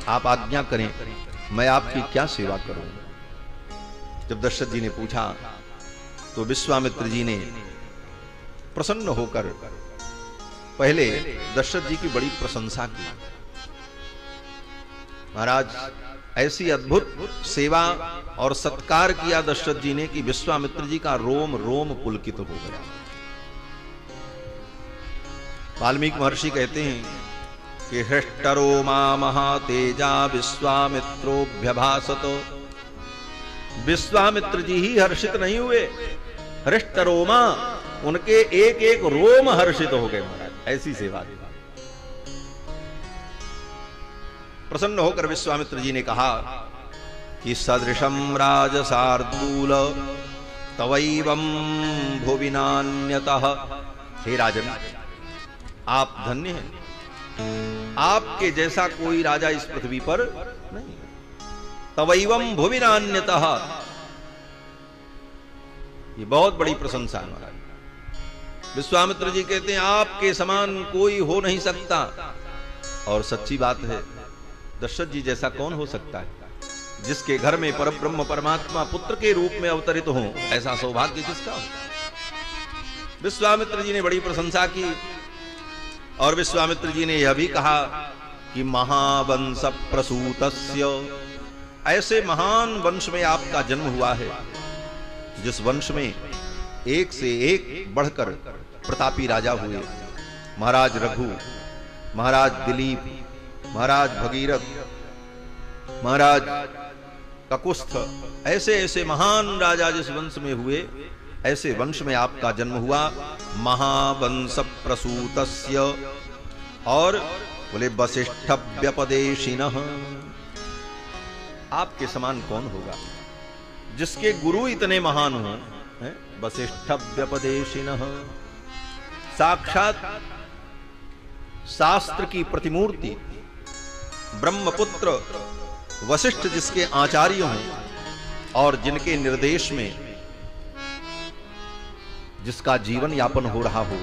आप आज्ञा करें, मैं आपकी क्या सेवा करूं। जब दशरथ जी ने पूछा तो विश्वामित्र जी ने प्रसन्न होकर पहले दशरथ जी की बड़ी प्रशंसा की। महाराज ऐसी अद्भुत सेवा और सत्कार किया दशरथ जी ने कि विश्वामित्र जी का रोम रोम पुलकित हो गया। वाल्मीकि महर्षि कहते हैं कि हृष्टरोमा महातेजा विश्वामित्रोभ्यभासत। विश्वामित्र जी ही हर्षित नहीं हुए, हृष्टरोमा उनके एक एक रोम हर्षित हो गए। महाराज ऐसी सेवा दी। प्रसन्न होकर विश्वामित्र जी ने कहा कि सदृशम राजसार्दूल तवैवं भुवि नान्यतः। हे राजन, आप धन्य हैं, आपके जैसा कोई राजा इस पृथ्वी पर नहीं। तवैवं भुवि नान्यतः, ये बहुत बड़ी प्रशंसा है महाराज। विश्वामित्र जी कहते हैं आपके समान कोई हो नहीं सकता, और सच्ची बात है, दशरथ जी जैसा कौन हो सकता है। जिसके घर में परब्रह्म परमात्मा पुत्र के रूप में अवतरित हो, ऐसा सौभाग्य किसका हो। विश्वामित्र जी ने बड़ी प्रशंसा की और विश्वामित्र जी ने यह भी कहा कि महावंश प्रसूतस्य, ऐसे महान वंश में आपका जन्म हुआ है जिस वंश में एक से एक बढ़कर प्रतापी राजा हुए। महाराज रघु, महाराज दिलीप, महाराज भगीरथ, महाराज ककुस्थ, ऐसे ऐसे महान राजा जिस वंश में हुए, ऐसे वंश में आपका जन्म हुआ। महावंश प्रसूतस्य, और बोले वसिष्ठ व्यपदेशिनः, आपके समान कौन होगा जिसके गुरु इतने महान हो। वसिष्ठ व्यपदेशिनः, साक्षात शास्त्र की प्रतिमूर्ति ब्रह्मपुत्र वशिष्ठ जिसके आचार्य हैं और जिनके निर्देश में जिसका जीवन यापन हो रहा हो,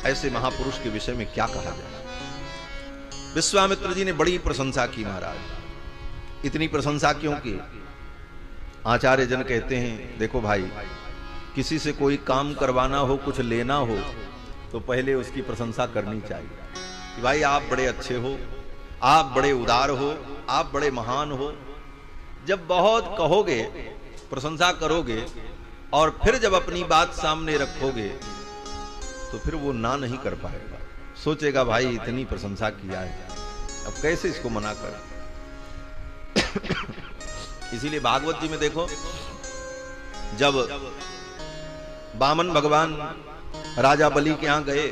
ऐसे महापुरुष के विषय में क्या कहा जाए। विश्वामित्र जी ने बड़ी प्रशंसा की महाराज। इतनी प्रशंसा क्यों की? आचार्य जन कहते हैं देखो भाई, किसी से कोई काम करवाना हो, कुछ लेना हो, तो पहले उसकी प्रशंसा करनी चाहिए कि भाई आप बड़े अच्छे हो, आप बड़े उदार हो, आप बड़े महान हो। जब बहुत कहोगे, प्रशंसा करोगे, और फिर जब अपनी बात सामने रखोगे तो फिर वो ना नहीं कर पाएगा। सोचेगा भाई इतनी प्रशंसा किया है, अब कैसे इसको मना कर। इसीलिए भागवत जी में देखो, जब वामन भगवान राजा बलि के यहां गए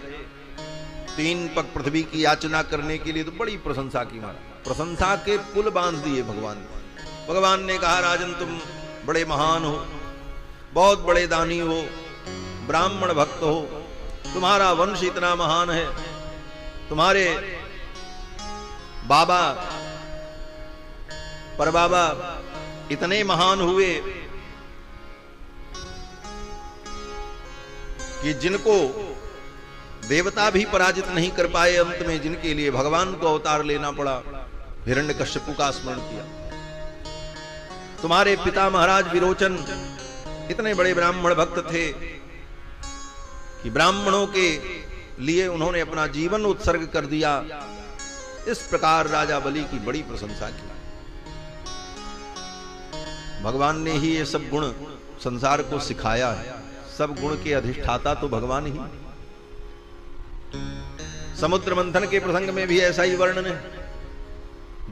3 पग पृथ्वी की याचना करने के लिए, तो बड़ी प्रशंसा की महाराज। प्रशंसा के पुल बांध दिए भगवान। भगवान ने कहा राजन तुम बड़े महान हो, बहुत बड़े दानी हो, ब्राह्मण भक्त हो, तुम्हारा वंश इतना महान है, तुम्हारे बाबा परबाबा इतने महान हुए कि जिनको देवता भी पराजित नहीं कर पाए, अंत में जिनके लिए भगवान को अवतार लेना पड़ा, हिरण्यकश्यपु का स्मरण किया। तुम्हारे पिता महाराज विरोचन इतने बड़े ब्राह्मण भक्त थे कि ब्राह्मणों के लिए उन्होंने अपना जीवन उत्सर्ग कर दिया। इस प्रकार राजा बलि की बड़ी प्रशंसा की। भगवान ने ही ये सब गुण संसार को सिखाया है। सब गुण के अधिष्ठाता तो भगवान ही। समुद्र मंथन के प्रसंग में भी ऐसा ही वर्णन है।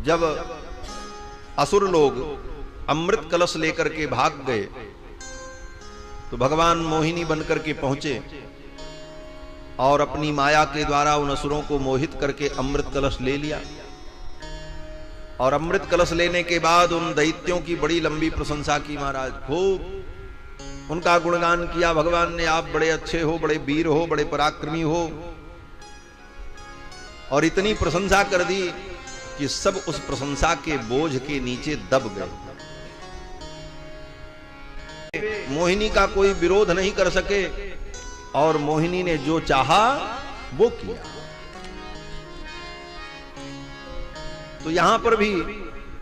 जब असुर लोग अमृत कलश लेकर के भाग गए तो भगवान मोहिनी बनकर के पहुंचे और अपनी माया के द्वारा उन असुरों को मोहित करके अमृत कलश ले लिया। और अमृत कलश लेने के बाद उन दैत्यों की बड़ी लंबी प्रशंसा की। महाराज खूब उनका गुणगान किया। भगवान ने, आप बड़े अच्छे हो, बड़े वीर हो, बड़े पराक्रमी हो, और इतनी प्रशंसा कर दी कि सब उस प्रशंसा के बोझ के नीचे दब गए। मोहिनी का कोई विरोध नहीं कर सके और मोहिनी ने जो चाहा वो किया। तो यहां पर भी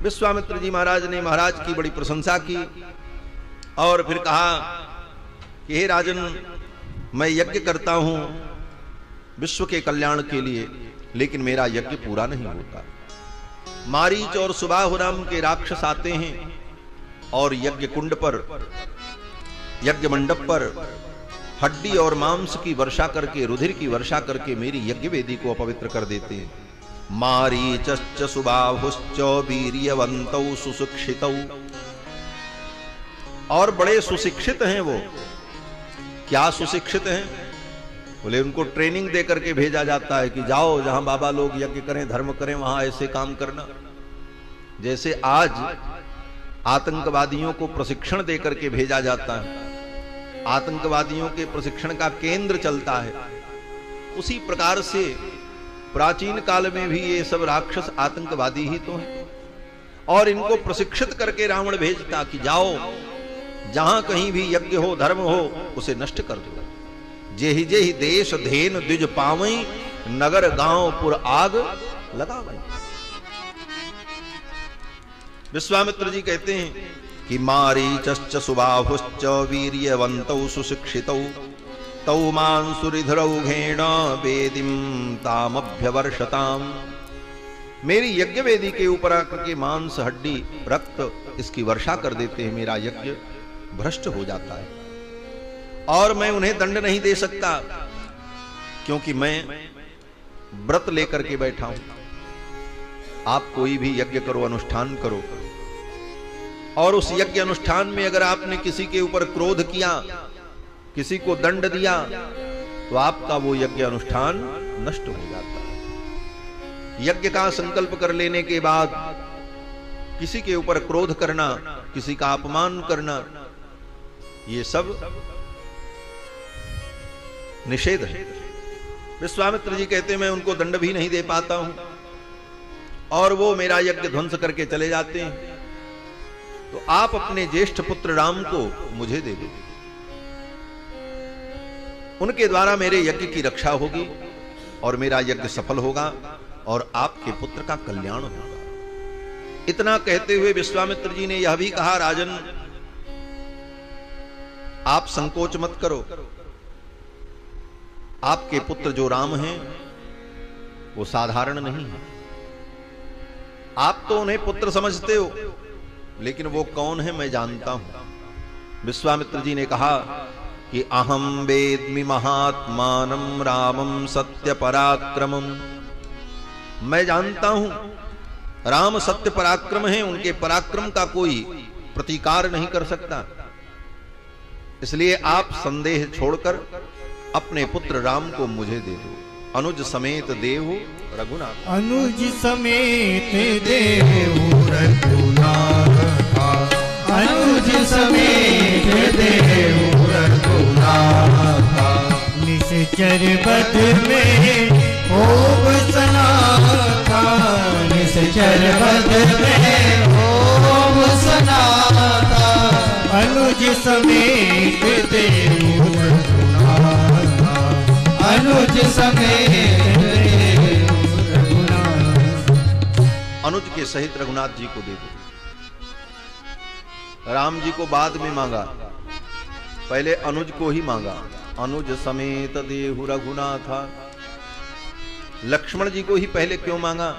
विश्वामित्र जी महाराज ने महाराज की बड़ी प्रशंसा की और फिर कहा कि हे राजन, मैं यज्ञ करता हूं विश्व के कल्याण के लिए, लेकिन मेरा यज्ञ पूरा नहीं होता। मारीच और सुबाहुराम के राक्षस आते हैं और यज्ञ कुंड पर, यज्ञ मंडप पर हड्डी और मांस की वर्षा करके, रुधिर की वर्षा करके मेरी यज्ञ वेदी को अपवित्र कर देते हैं। मारीचश्च सुबाहुश्च वीर्यवन्तौ सुशिक्षितौ, और बड़े सुशिक्षित हैं वो। क्या सुशिक्षित हैं? बोले उनको ट्रेनिंग दे करके भेजा जाता है कि जाओ जहां बाबा लोग यज्ञ करें, धर्म करें, वहां ऐसे काम करना। जैसे आज आतंकवादियों को प्रशिक्षण दे करके भेजा जाता है, आतंकवादियों के प्रशिक्षण का केंद्र चलता है, उसी प्रकार से प्राचीन काल में भी ये सब राक्षस आतंकवादी ही तो हैं। और इनको प्रशिक्षित करके रावण भेजता कि जाओ जहां कहीं भी यज्ञ हो, धर्म हो, उसे नष्ट कर दो। जेहि जेहि देश धेन द्विज पावई, नगर गांव पुर आग लगावई। विश्वामित्र जी कहते हैं कि मारीचश्च सुबाहुश्च वीर्यवन्तौ सुशिक्षितौ, तौ मांसुरिधरौघेण वेदिम तामभ्यवर्षताम। मेरी यज्ञ वेदी के ऊपर आकर के मांस, हड्डी, रक्त इसकी वर्षा कर देते हैं। मेरा यज्ञ भ्रष्ट हो जाता है और मैं उन्हें दंड नहीं दे सकता, क्योंकि मैं व्रत लेकर के बैठा हूं। आप कोई भी यज्ञ करो, अनुष्ठान करो, और उस यज्ञ अनुष्ठान में अगर आपने किसी के ऊपर क्रोध किया, किसी को दंड दिया, तो आपका वो यज्ञ अनुष्ठान नष्ट हो जाता है। यज्ञ का संकल्प कर लेने के बाद किसी के ऊपर क्रोध करना, किसी का अपमान करना, ये सब निषेध है। विश्वामित्र जी कहते हैं मैं उनको दंड भी नहीं दे पाता हूं और वो मेरा यज्ञ ध्वंस करके चले जाते हैं। तो आप अपने ज्येष्ठ पुत्र राम को मुझे दे दो, उनके द्वारा मेरे यज्ञ की रक्षा होगी और मेरा यज्ञ सफल होगा और आपके पुत्र का कल्याण होगा। इतना कहते हुए विश्वामित्र जी ने यह भी कहा, राजन आप संकोच मत करो, आपके पुत्र जो राम हैं वो साधारण नहीं है। आप तो उन्हें पुत्र समझते हो, लेकिन वो कौन है मैं जानता हूं। विश्वामित्र जी ने कहा कि अहम वेद्मि महात्मानं रामं सत्य पराक्रमं। मैं जानता हूं राम सत्य पराक्रम है, उनके पराक्रम का कोई प्रतिकार नहीं कर सकता। इसलिए आप संदेह छोड़कर अपने पुत्र राम को मुझे दे दो। अनुज समेत देहु रघुनाथ। अनुज समेत देहु रघुनाथ, अनुज समेत देहु रघुनाथ। निश्चर बद में ओम सनाथा, निश्चर बद में ओम सनाथा। अनुज समेत देहु रघुनाथ, अनुज समेत देहु रघुनाथ। अनुज के सहित रघुनाथ जी को दे दो। राम जी को बाद में मांगा, पहले अनुज को ही मांगा। अनुज समेत देहु रघुनाथ। लक्ष्मण जी को ही पहले क्यों मांगा?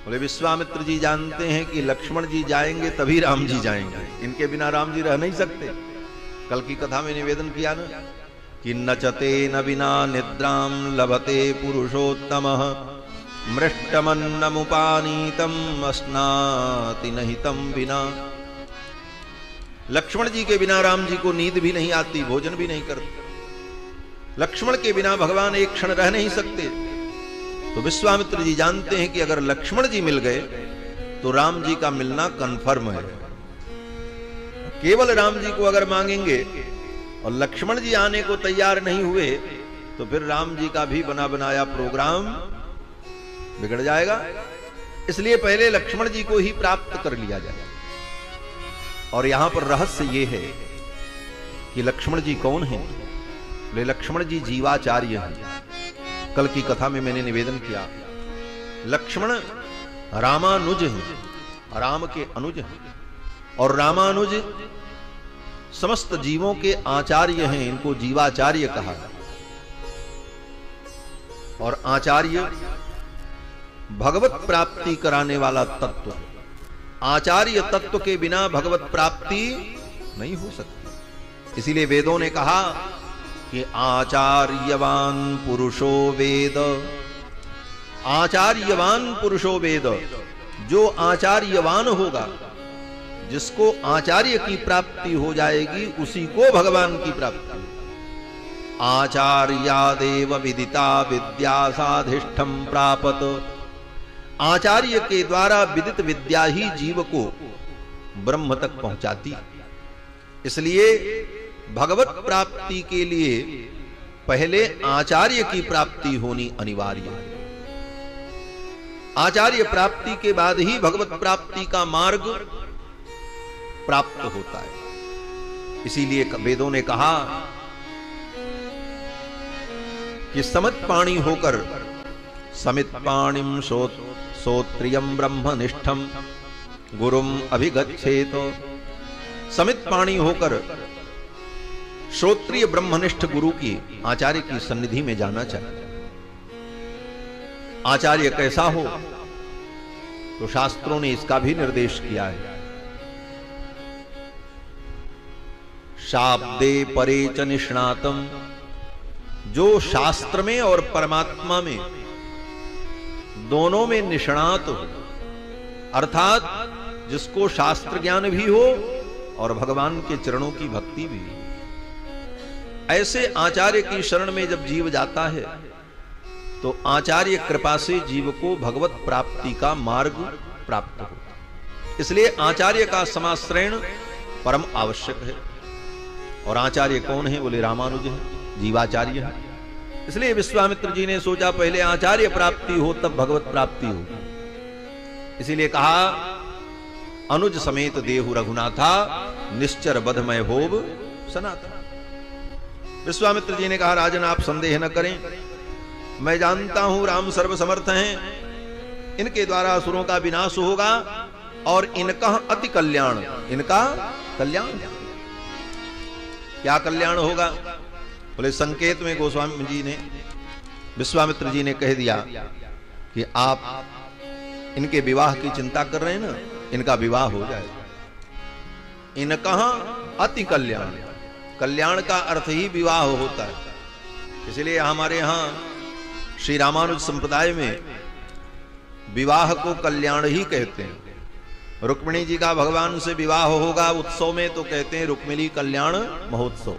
बोले विश्वामित्र जी जानते हैं कि लक्ष्मण जी जाएंगे तभी राम जी जाएंगे, इनके बिना राम जी रह नहीं सकते। कल की कथा में निवेदन किया ना कि नचते न बिना निद्राम लभते पुरुषोत्तमः मृष्टमन्नमुपानीतम अस्नाति नहितम बिना। लक्ष्मण जी के बिना राम जी को नींद भी नहीं आती, भोजन भी नहीं करते। लक्ष्मण के बिना भगवान एक क्षण रह नहीं सकते। तो विश्वामित्र जी जानते हैं कि अगर लक्ष्मण जी मिल गए तो राम जी का मिलना कन्फर्म है। केवल राम जी को अगर मांगेंगे और लक्ष्मण जी आने को तैयार नहीं हुए तो फिर राम जी का भी बना बनाया प्रोग्राम बिगड़ जाएगा। इसलिए पहले लक्ष्मण जी को ही प्राप्त कर लिया जाए। और यहां पर रहस्य यह है कि लक्ष्मण जी कौन हैं? बोले लक्ष्मण जी जीवाचार्य हैं। कल की कथा में मैंने निवेदन किया, लक्ष्मण रामानुज हैं, राम के अनुज हैं। और रामानुज समस्त जीवों के आचार्य हैं, इनको जीवाचार्य कहा। और आचार्य भगवत प्राप्ति कराने वाला तत्व है। आचार्य तत्व के बिना भगवत प्राप्ति नहीं हो सकती। इसीलिए वेदों ने कहा कि आचार्यवान पुरुषो वेद। आचार्यवान पुरुषो वेद, जो आचार्यवान होगा, जिसको आचार्य की प्राप्ति हो जाएगी, उसी को भगवान की प्राप्ति। आचार्यादेव विदिता विद्या साधिष्ठम प्रापत। आचार्य के द्वारा विदित विद्या ही जीव को ब्रह्म तक पहुंचाती। इसलिए भगवत प्राप्ति के लिए पहले आचार्य की प्राप्ति होनी अनिवार्य है। आचार्य प्राप्ति के बाद ही भगवत प्राप्ति का मार्ग प्राप्त होता है। इसीलिए वेदों ने कहा कि समित पाणी होकर समित पाणिम श्रोत्रियम ब्रह्मनिष्ठम गुरुम अभिगच्छेत। समित पाणी होकर श्रोत्रिय ब्रह्मनिष्ठ गुरु की, आचार्य की सन्निधि में जाना चाहिए। आचार्य कैसा हो तो शास्त्रों ने इसका भी निर्देश किया है। शाब्दे परे च निष्णातम, जो शास्त्र में और परमात्मा में दोनों में निष्णात हो, अर्थात जिसको शास्त्र ज्ञान भी हो और भगवान के चरणों की भक्ति भी हो। ऐसे आचार्य की शरण में जब जीव जाता है तो आचार्य कृपा से जीव को भगवत प्राप्ति का मार्ग प्राप्त होता है। इसलिए आचार्य का समाश्रयण परम आवश्यक है। और आचार्य कौन है? बोले रामानुज है, जीवाचार्य है। इसलिए विश्वामित्र जी ने सोचा पहले आचार्य प्राप्ति हो तब भगवत प्राप्ति हो। इसीलिए कहा अनुज समेत देहु रघुनाथा निश्चर बधमय होब सनातन। विश्वामित्र जी ने कहा राजन आप संदेह न करें, मैं जानता हूं राम सर्वसमर्थ हैं, इनके द्वारा असुरों का विनाश होगा और इनका अति कल्याण, इनका कल्याण। क्या कल्याण होगा? बोले संकेत में गोस्वामी जी ने, विश्वामित्र जी ने कह दिया कि आप इनके विवाह की चिंता कर रहे हैं ना, इनका विवाह हो जाएगा। इनका अति कल्याण, कल्याण का अर्थ ही विवाह होता है। इसलिए हमारे यहां श्री रामानुज संप्रदाय में विवाह को कल्याण ही कहते हैं। रुक्मिणी जी का भगवान से विवाह होगा उत्सव में तो कहते हैं रुक्मिणी कल्याण महोत्सव।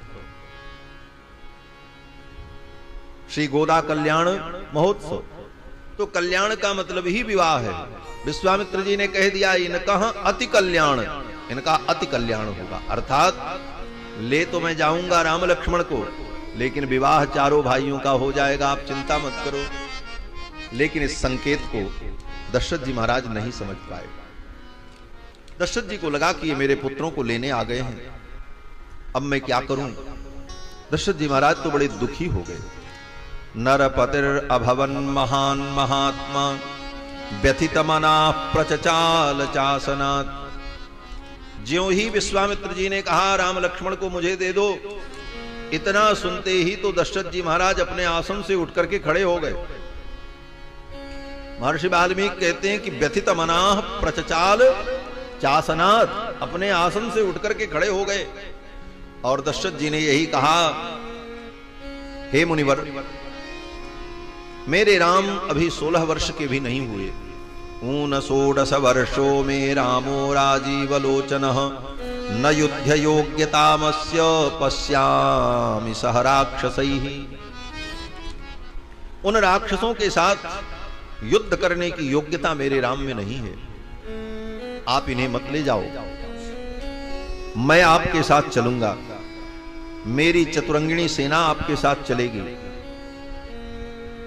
श्री गोदा कल्याण महोत्सव, तो कल्याण का मतलब ही विवाह है। विश्वामित्र जी ने कह दिया इनका अति कल्याण, इनका अति कल्याण होगा, अर्थात ले तो मैं जाऊंगा राम लक्ष्मण को, लेकिन विवाह चारों भाइयों का हो जाएगा, आप चिंता मत करो। लेकिन इस संकेत को दशरथ जी महाराज नहीं समझ पाए। दशरथ जी को लगा कि ये मेरे पुत्रों को लेने आ गए हैं, अब मैं क्या करूं। दशरथ जी महाराज तो बड़े दुखी हो गए। नरपतिर अभवन महान महात्मा व्यथितमना प्रचचाल चासनात्। ज्यों ही विश्वामित्र जी ने कहा राम लक्ष्मण को मुझे दे दो, इतना सुनते ही तो दशरथ जी महाराज अपने आसन से उठ करके खड़े हो गए। महर्षि वाल्मीकि कहते हैं कि व्यथित मनाह प्रचचाल चासनात, अपने आसन से उठकर के खड़े हो गए और दशरथ जी ने यही कहा, हे मुनिवर, मेरे राम अभी 16 वर्ष के भी नहीं हुए। ऊन 16 वर्षो में रामो राजीवलोचनः, न युद्ध योग्यतामस्य पश्यामि सह राक्षसैः। उन राक्षसों के साथ युद्ध करने की योग्यता मेरे राम में नहीं है, आप इन्हें मत ले जाओ, मैं आपके साथ चलूंगा, मेरी चतुरंगिणी सेना आपके साथ चलेगी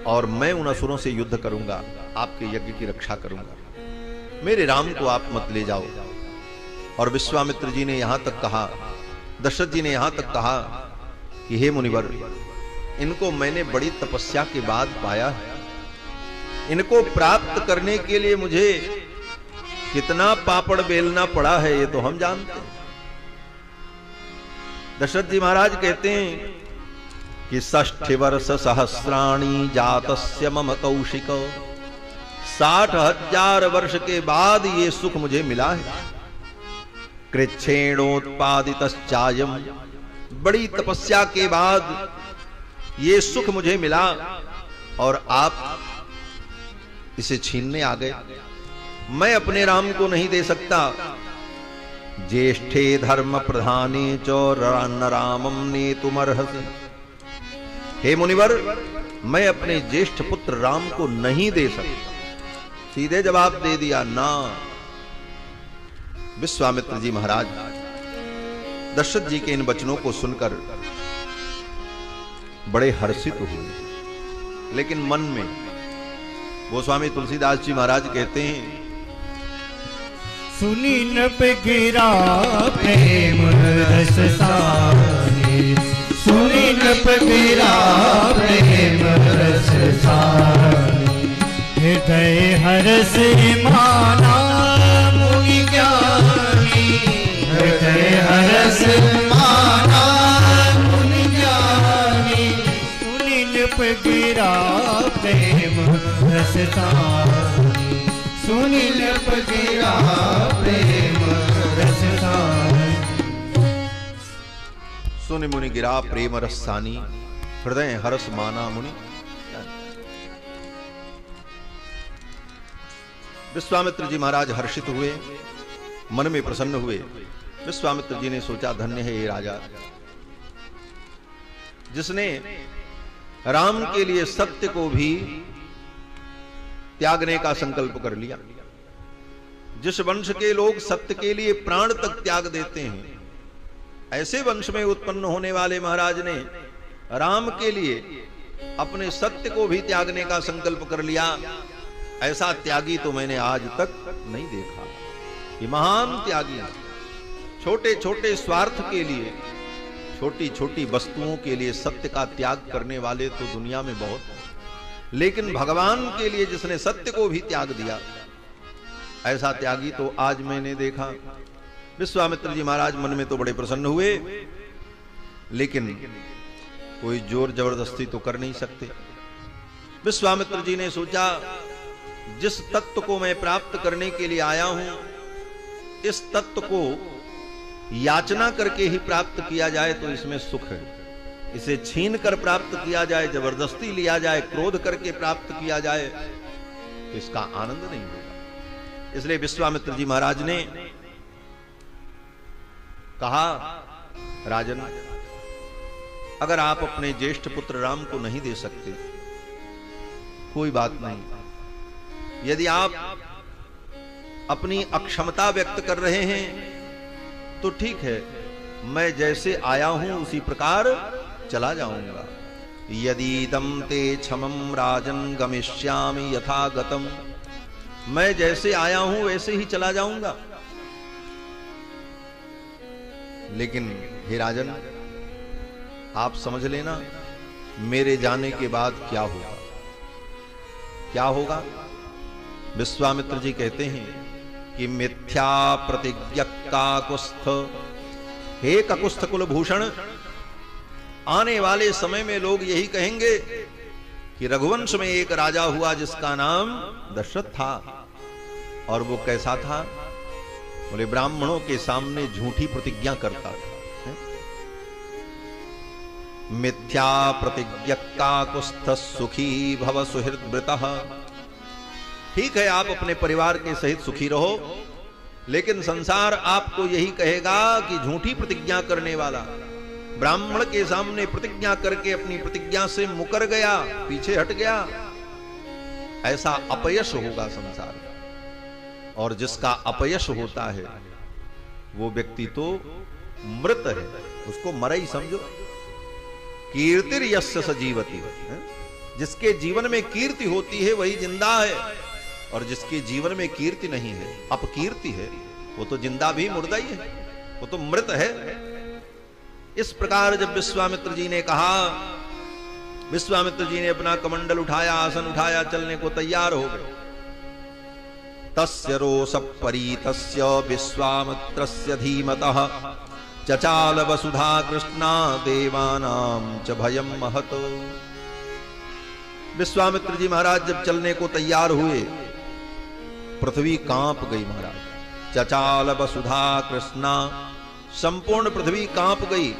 और मैं उन असुरों से युद्ध करूंगा, आपके यज्ञ की रक्षा करूंगा, मेरे राम को आप मत ले जाओ। और विश्वामित्र जी ने यहां तक कहा, दशरथ जी ने यहां तक कहा कि हे मुनिवर, इनको मैंने बड़ी तपस्या के बाद पाया है, इनको प्राप्त करने के लिए मुझे कितना पापड़ बेलना पड़ा है ये तो हम जानते हैं। दशरथ जी महाराज कहते हैं कि 60 वर्ष सहस्राणी जातस्य मम कौशिक, 60,000 वर्ष के बाद ये सुख मुझे मिला है। कृच्छेणोत्पादितश्चायम, बड़ी तपस्या के बाद ये सुख मुझे मिला और आप इसे छीनने आ गए। मैं अपने राम को नहीं दे सकता। ज्येष्ठे धर्म प्रधाने च न रामम नेतुमर्हसि, हे मुनिवर, मैं अपने ज्येष्ठ पुत्र राम को नहीं दे सकता। सीधे जवाब दे दिया, ना। विश्वामित्र जी महाराज दशरथ जी के इन वचनों को सुनकर बड़े हर्षित हुए, लेकिन मन में गोस्वामी तुलसीदास जी महाराज कहते हैं, सुनी नप गिरा प्रेम रस साने, सुनी नप गिरा प्रेम रस साने, हृदय हरस माना मुनि ज्ञानी, हृदय हरस माना मुनि ज्ञानी, सुनी नप गिरा प्रेम रस साने, सुनी नप गिरा प्रेम रस साने। सुनि मुनि गिरा प्रेम रसानी, हृदय हरस माना मुनि। विश्वामित्र जी महाराज हर्षित हुए, मन में प्रसन्न हुए। विश्वामित्र जी ने सोचा, धन्य है ये राजा जिसने राम के लिए सत्य को भी त्यागने का संकल्प कर लिया। जिस वंश के लोग सत्य के लिए प्राण तक त्याग देते हैं, ऐसे वंश में उत्पन्न होने वाले महाराज ने राम के लिए अपने सत्य को भी त्यागने का संकल्प कर लिया। ऐसा त्यागी तो मैंने आज तक नहीं देखा। ये महान त्यागी, छोटे छोटे स्वार्थ के लिए, छोटी छोटी वस्तुओं के लिए सत्य का त्याग करने वाले तो दुनिया में बहुत हैं, लेकिन भगवान के लिए जिसने सत्य को भी त्याग दिया, ऐसा त्यागी तो आज मैंने देखा। विश्वामित्र जी महाराज मन में तो बड़े प्रसन्न हुए, लेकिन कोई जोर जबरदस्ती तो कर नहीं सकते। विश्वामित्र जी ने सोचा, जिस तत्व को मैं प्राप्त करने के लिए आया हूं, इस तत्व को याचना करके ही प्राप्त किया जाए तो इसमें सुख है। इसे छीन कर प्राप्त किया जाए, जबरदस्ती लिया जाए, क्रोध करके प्राप्त किया जाए तो इसका आनंद नहीं होगा। इसलिए विश्वामित्र जी महाराज ने कहा, राजन, अगर आप अपने ज्येष्ठ पुत्र राम को नहीं दे सकते, कोई बात नहीं। यदि आप अपनी अक्षमता व्यक्त कर रहे हैं तो ठीक है, मैं जैसे आया हूं उसी प्रकार चला जाऊंगा। यदीदम ते क्षमम राजन गमिष्यामि यथा गतम, मैं जैसे आया हूं वैसे ही चला जाऊंगा। लेकिन हे राजन, आप समझ लेना, मेरे जाने के बाद क्या होगा। क्या होगा? विश्वामित्र जी कहते हैं कि मिथ्या प्रतिज्ञ काकुस्थ, हे ककुस्थ कुलभूषण, आने वाले समय में लोग यही कहेंगे कि रघुवंश में एक राजा हुआ जिसका नाम दशरथ था। और वो कैसा था? बोले ब्राह्मणों के सामने झूठी प्रतिज्ञा करता था। मिथ्या प्रतिज्ञा कुस्थ सुखी भव सुहृद्वृतः। ठीक है, आप अपने परिवार के सहित सुखी रहो, लेकिन संसार आपको यही कहेगा कि झूठी प्रतिज्ञा करने वाला ब्राह्मण के सामने प्रतिज्ञा करके अपनी प्रतिज्ञा से मुकर गया, पीछे हट गया, ऐसा अपयश होगा संसार में। और जिसका अपयश होता है वो व्यक्ति तो मृत है, उसको मरा ही समझो। कीर्तिर यस्य सजीवति, जिसके जीवन में कीर्ति होती है वही जिंदा है, और जिसके जीवन में कीर्ति नहीं है, अपकीर्ति है, वो तो जिंदा भी मुर्दा ही है, वो तो मृत है। इस प्रकार जब विश्वामित्र जी ने कहा, विश्वामित्र जी ने अपना कमंडल उठाया, आसन उठाया, चलने को तैयार हो गए। तस्य रोष परीतस्य विश्वामित्रस्य धीमतः चचाल वसुधा कृष्णा देवानां च भयं महत। विश्वामित्र जी महाराज जब चलने को तैयार हुए, पृथ्वी कांप गई महाराज। चचाल वसुधा कृष्णा, संपूर्ण पृथ्वी कांप गई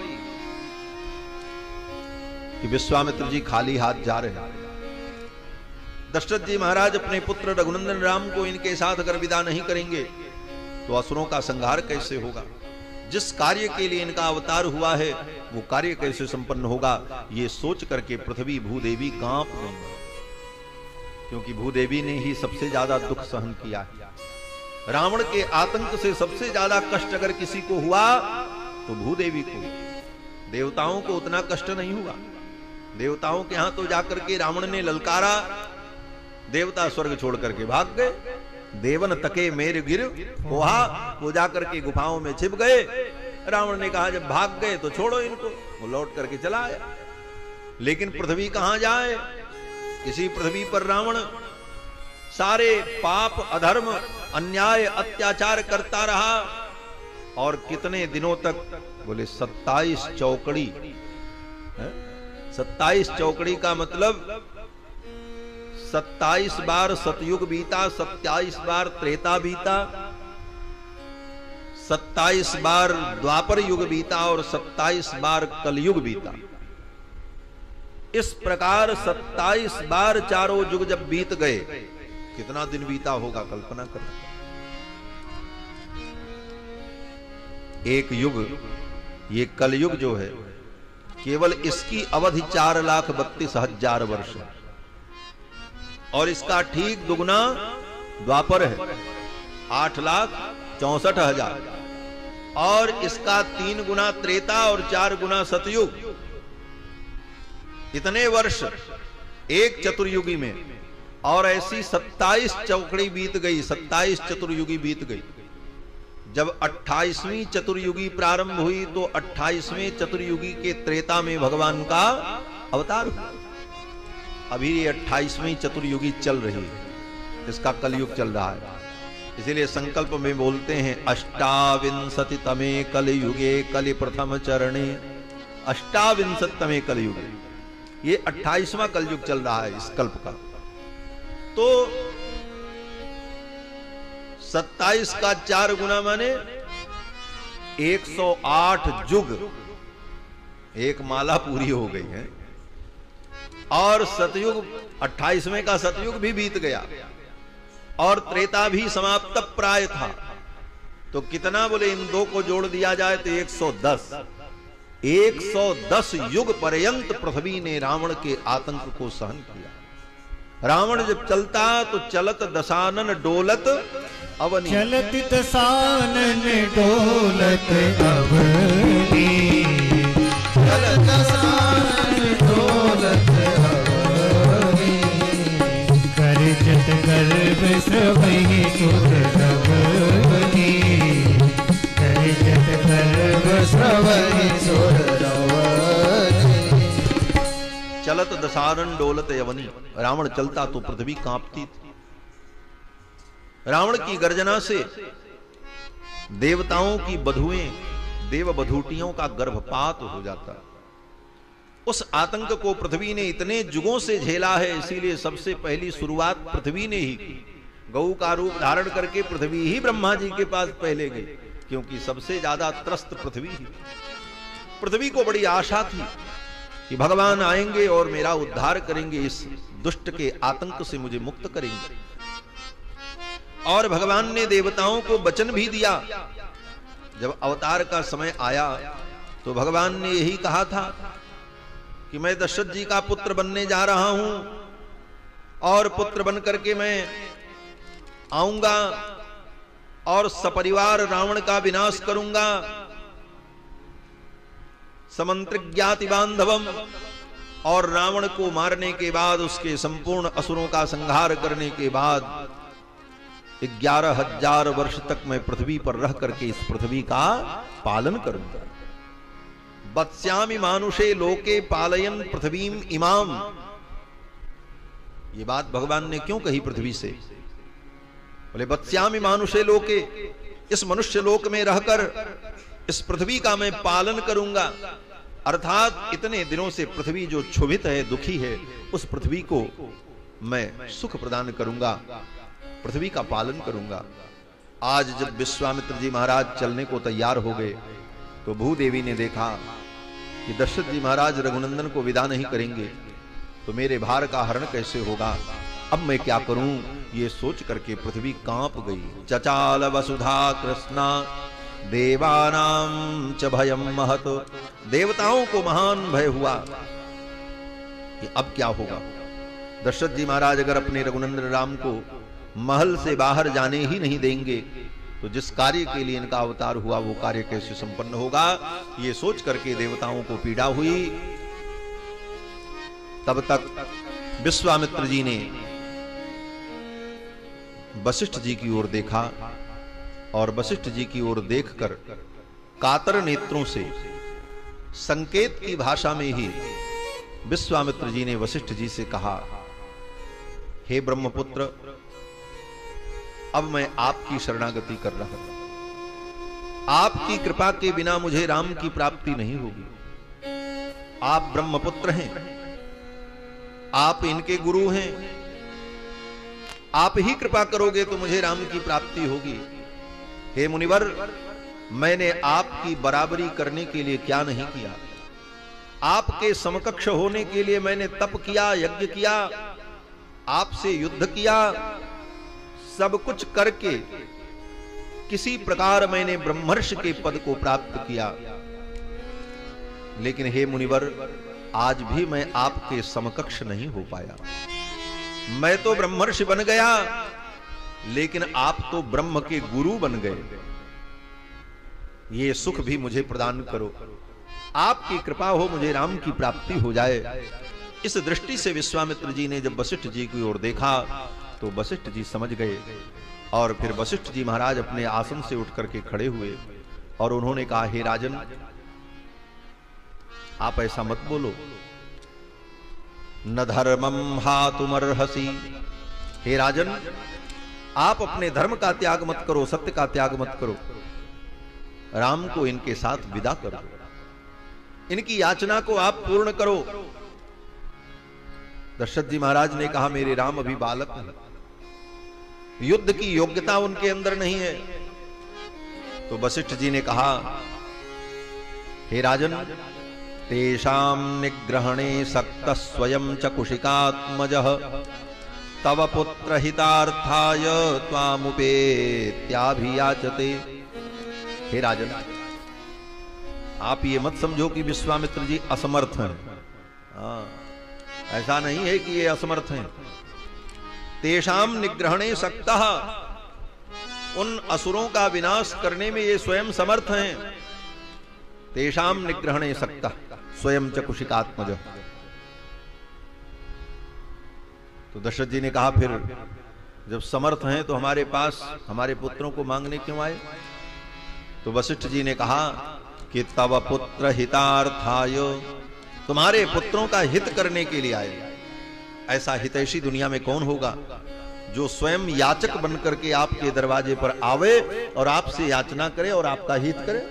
कि विश्वामित्र जी खाली हाथ जा रहे हैं। दशरथ जी महाराज अपने पुत्र रघुनंदन राम को इनके साथ अगर विदा नहीं करेंगे तो असुरों का संहार कैसे होगा? जिस कार्य के लिए इनका अवतार हुआ है वो कार्य कैसे संपन्न होगा? ये सोच करके पृथ्वी भूदेवी कांप गई, क्योंकि भूदेवी ने ही सबसे ज्यादा दुख सहन किया है। रावण के आतंक से सबसे ज्यादा कष्ट अगर किसी को हुआ तो भूदेवी को। देवताओं को उतना कष्ट नहीं हुआ। देवताओं के यहां तो जाकर के रावण ने ललकारा, देवता स्वर्ग छोड़ करके भाग गए। देवन तके मेरे गिर वहा, वो जाकर के गुफाओं में छिप गए। रावण ने कहा जब भाग गए तो छोड़ो इनको, वो लौट करके चला आया। लेकिन पृथ्वी कहां जाए? इसी पृथ्वी पर रावण सारे पाप, अधर्म, अन्याय, अत्याचार करता रहा। और कितने दिनों तक? बोले 27 चौकड़ी। 27 चौकड़ी का मतलब 27 बार सतयुग बीता, 27 बार त्रेता बीता, 27 बार द्वापर युग बीता और 27 बार कलयुग बीता। इस प्रकार 27 बार चारों युग जब बीत गए, कितना दिन बीता होगा कल्पना करो। एक युग, ये कलयुग जो है, केवल इसकी अवधि 4,32,000 वर्ष है, और इसका ठीक दुगना द्वापर है 8,64,000, और इसका 3 गुना त्रेता और 4 गुना सतयुग। इतने वर्ष एक चतुर्युगी में, और ऐसी 27 चौकड़ी बीत गई, 27 चतुर्युगी बीत गई। जब 28वीं चतुर्युगी प्रारंभ हुई तो 28वें चतुर्युगी के त्रेता में भगवान का अवतार हुआ। अभी ये 28वीं चतुर्युगी चल रही है, इसका कलयुग चल रहा है। इसीलिए संकल्प में बोलते हैं अष्टाविंशति तमे कलयुगे कलि प्रथम चरणे। 28 तमे कलयुगे, ये 28वां कलयुग चल रहा है इस कल्प का। तो 27 का 4 गुना माने 108 युग, एक माला पूरी हो गई है। और सतयुग 28वें का सतयुग भी बीत गया, और त्रेता भी समाप्त प्राय था। तो कितना? बोले इन दो को जोड़ दिया जाए तो 110। 110 युग पर्यंत पृथ्वी ने रावण के आतंक को सहन किया। रावण जब चलता तो चलत दशानन डोलत अवनी, चलत दशानन डोलत अवनी, चलत दशानन डोलत अवनी, करजत गर्भ सवहि सुर रवनी, करजत गर्भ सवहि सुर रवनी। चलत दशानन डोलत यवनी, रावण चलता तो पृथ्वी कांपती थी। रावण की गर्जना से देवताओं की बधुएं, देव बधूटियों का गर्भपात हो जाता। उस आतंक को पृथ्वी ने इतने युगों से झेला है, इसीलिए सबसे पहली शुरुआत पृथ्वी ने ही की। गौ का रूप धारण करके पृथ्वी ही ब्रह्मा जी के पास पहले गई, क्योंकि सबसे ज्यादा त्रस्त पृथ्वी ही। पृथ्वी को बड़ी आशा थी कि भगवान आएंगे और मेरा उद्धार करेंगे, इस दुष्ट के आतंक से मुझे मुक्त करेंगे। और भगवान ने देवताओं को वचन भी दिया। जब अवतार का समय आया तो भगवान ने यही कहा था कि मैं दशरथ जी का पुत्र बनने जा रहा हूं, और पुत्र बन करके मैं आऊंगा और सपरिवार रावण का विनाश करूंगा। समंत्रिज्ञाति बांधवम, और रावण को मारने के बाद, उसके संपूर्ण असुरों का संहार करने के बाद 11,000 वर्ष तक मैं पृथ्वी पर रह करके इस पृथ्वी का पालन करूंगा। वत्स्यामि मानुषे लोके पालयन पृथ्वीम इमाम। ये बात भगवान ने क्यों कही पृथ्वी से? बोले वत्स्यामि मानुषे लोके, इस मनुष्य लोक में रहकर इस पृथ्वी का मैं पालन करूंगा। अर्थात इतने दिनों से पृथ्वी जो क्षुभित है, दुखी है, उस पृथ्वी को मैं सुख प्रदान करूंगा, पृथ्वी का पालन करूंगा। आज जब विश्वामित्र जी महाराज चलने को तैयार हो गए तो भूदेवी ने देखा कि दशरथ जी महाराज रघुनंदन को विदा नहीं करेंगे तो मेरे भार का हरण कैसे होगा, अब मैं क्या करूं, ये सोच करके पृथ्वी कांप गई। चचाल वसुधा कृष्णा देवानां च भयम महत, देवताओं को महान भय हुआ कि अब क्या होगा। दशरथ जी महाराज अगर अपने रघुनंदन राम को महल से बाहर जाने ही नहीं देंगे तो जिस कार्य के लिए इनका अवतार हुआ वो कार्य कैसे संपन्न होगा, ये सोच करके देवताओं को पीड़ा हुई। तब तक विश्वामित्र जी ने वशिष्ठ जी की ओर देखा और वशिष्ठ जी की ओर देखकर कातर नेत्रों से संकेत की भाषा में ही विश्वामित्र जी ने वशिष्ठ जी से कहा, हे ब्रह्मपुत्र, अब मैं आपकी शरणागति कर रहा हूं। आपकी कृपा के बिना मुझे राम की प्राप्ति नहीं होगी। आप ब्रह्मपुत्र हैं, आप इनके गुरु हैं, आप ही कृपा करोगे तो मुझे राम की प्राप्ति होगी। हे मुनिवर, मैंने आपकी बराबरी करने के लिए क्या नहीं किया, आपके समकक्ष होने के लिए मैंने तप किया, यज्ञ किया, आपसे युद्ध किया, सब कुछ करके किसी प्रकार मैंने ब्रह्मर्षि के पद को प्राप्त किया। लेकिन हे मुनिवर, आज भी मैं आपके समकक्ष नहीं हो पाया। मैं तो ब्रह्मर्षि बन गया, लेकिन आप तो ब्रह्म के गुरु बन गए। ये सुख भी मुझे प्रदान करो, आपकी कृपा हो, मुझे राम की प्राप्ति हो जाए। इस दृष्टि से विश्वामित्र जी ने जब वशिष्ठ जी की ओर देखा तो वशिष्ठ जी समझ गए, और फिर वशिष्ठ जी महाराज अपने आसन से उठ करके खड़े हुए और उन्होंने कहा, हे राजन, आप ऐसा मत बोलो, न धर्मम हातुमर्हसि। हे राजन, आप अपने धर्म का त्याग मत करो, सत्य का त्याग मत करो, राम को इनके साथ विदा करो, इनकी याचना को आप पूर्ण करो। दशरथ जी महाराज ने कहा, मेरे राम अभी बालक हैं, युद्ध की योग्यता उनके अंदर नहीं है। तो वशिष्ठ जी ने कहा, हे राजन, तेषां निग्रहणे सक्तः स्वयं च कुशिकात्मजः तव पुत्र हितार्थाय त्वामुपेत्याभियाचते। हे राजन, आप ये मत समझो कि विश्वामित्र जी असमर्थ हैं। ऐसा नहीं है कि ये असमर्थ हैं। तेषाम निग्रहणे सक्तः, उन असुरों का विनाश करने में ये स्वयं समर्थ हैं। तेषाम निग्रहणे सक्तः स्वयं च कुशिकात्मज। तो दशरथ जी ने कहा, फिर जब समर्थ हैं तो हमारे पास हमारे पुत्रों को मांगने क्यों आए? तो वशिष्ठ जी ने कहा कि तव पुत्र हितार्थाय, तुम्हारे पुत्रों का हित करने के लिए आए। ऐसा हितैषी दुनिया में कौन होगा जो स्वयं याचक बनकर के आपके दरवाजे पर आवे और आपसे याचना करे और आपका हित करे?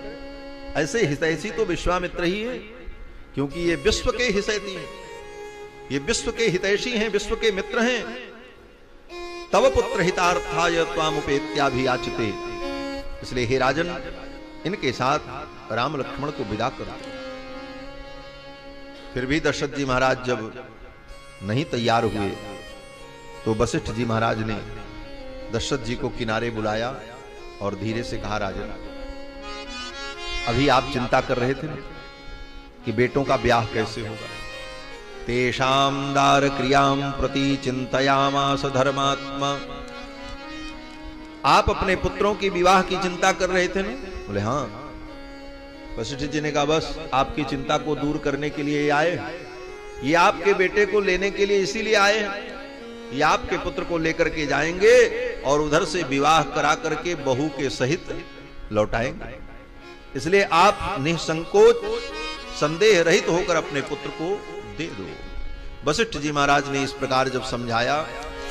ऐसे हितैषी तो विश्वामित्र ही है क्योंकि ये विश्व के हितैषी हैं, ये विश्व के हितैषी हैं, विश्व के मित्र हैं। तव पुत्र हितार्थाय त्वामुपेत्याभियाचिते, इसलिए हे राजन इनके साथ राम लक्ष्मण को विदा कर दो। फिर भी दशरथ जी महाराज जब नहीं तैयार हुए तो वशिष्ठ जी महाराज ने दशरथ जी को किनारे बुलाया और धीरे से कहा, राजन अभी आप चिंता कर रहे थे कि बेटों का ब्याह कैसे होगा। तेषां दार क्रियां प्रति चिंतयामास धर्मात्मा, आप अपने पुत्रों की विवाह की चिंता कर रहे थे ना? बोले हाँ। वशिष्ठ जी ने कहा बस आपकी चिंता को दूर करने के लिए आए, ये आपके बेटे को लेने के लिए इसीलिए आए हैं। ये आपके पुत्र को लेकर के जाएंगे और उधर से विवाह करा करके बहू के सहित लौटाएंगे। इसलिए आप निसंकोच संदेह रहित होकर अपने पुत्र को दे दो। वशिष्ठ जी महाराज ने इस प्रकार जब समझाया,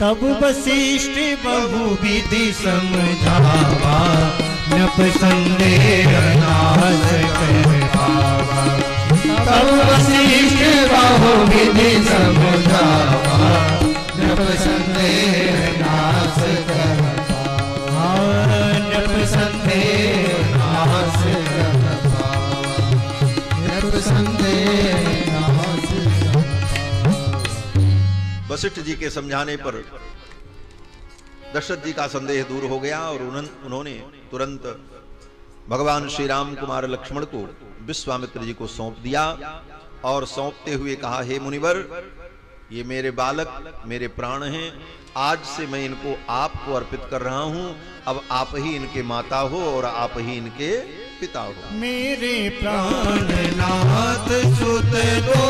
तब वशिष्ठ बहुविधि समझावा, नप संदेह नाश कर पावा। तब वशिष्ठ बहुविधि समझावा, नप संदेह नाश कर पावा। नप संदेह नाश कर पावा, नप संदेह नाश कर पावा। वशिष्ठ जी के समझाने पर दशरथ जी का संदेह दूर हो गया और उन्होंने तुरंत भगवान श्री राम कुमार लक्ष्मण को विश्वामित्र जी को सौंप दिया और सौंपते हुए कहा, हे मुनिवर, ये मेरे बालक मेरे प्राण हैं, आज से मैं इनको आपको अर्पित कर रहा हूं। अब आप ही इनके माता हो और आप ही इनके पिता हो। मेरे प्राणनाथ सुत दो,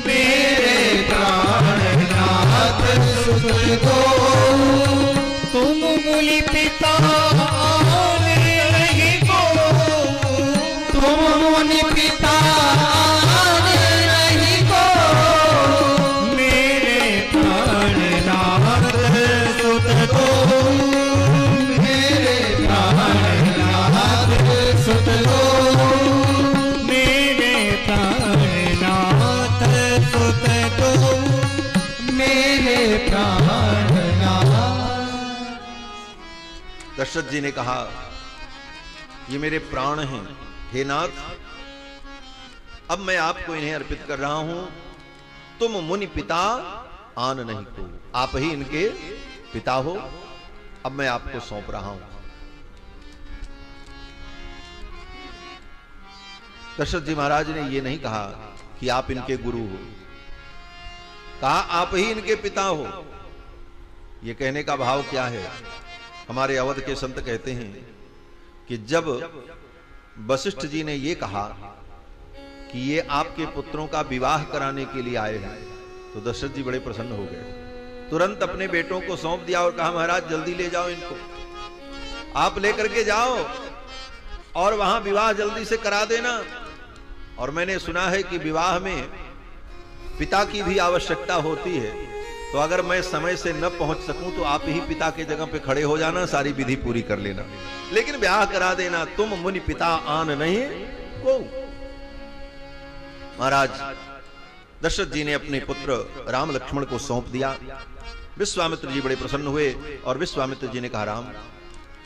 मेरे प्राणनाथ सुत दो, तुम मुनि पिता नहीं को, तुम मुनि पिता नहीं को। मेरे प्राणनाथ सुत दो, मेरे प्राणनाथ सुत दो, मेरे प्राणनाथ सुत दो, मेरे प्राणनाथ। दशरथ जी ने कहा, ये मेरे प्राण हैं, हे नाथ, अब मैं आपको इन्हें अर्पित कर रहा हूं। तुम मुनि पिता आन नहीं को, आप ही इनके पिता हो। अब मैं आपको सौंप रहा हूं। दशरथ जी महाराज ने यह नहीं कहा कि आप इनके गुरु हो, कहा आप ही इनके पिता हो। यह कहने का भाव क्या है? हमारे अवध के संत कहते हैं कि जब वशिष्ठ जी ने यह कहा कि ये आपके पुत्रों का विवाह कराने के लिए आए हैं, तो दशरथ जी बड़े प्रसन्न हो गए। तुरंत अपने बेटों को सौंप दिया और कहा, महाराज जल्दी ले जाओ इनको, आप लेकर के जाओ और वहां विवाह जल्दी से करा देना। और मैंने सुना है कि विवाह में पिता की भी आवश्यकता होती है, तो अगर मैं समय से न पहुंच सकूं तो आप ही पिता के जगह पे खड़े हो जाना, सारी विधि पूरी कर लेना, लेकिन ब्याह करा देना। तुम मुनि पिता आन नहीं को। महाराज दशरथ जी ने अपने पुत्र राम लक्ष्मण को सौंप दिया। विश्वामित्र जी बड़े प्रसन्न हुए और विश्वामित्र जी ने कहा, राम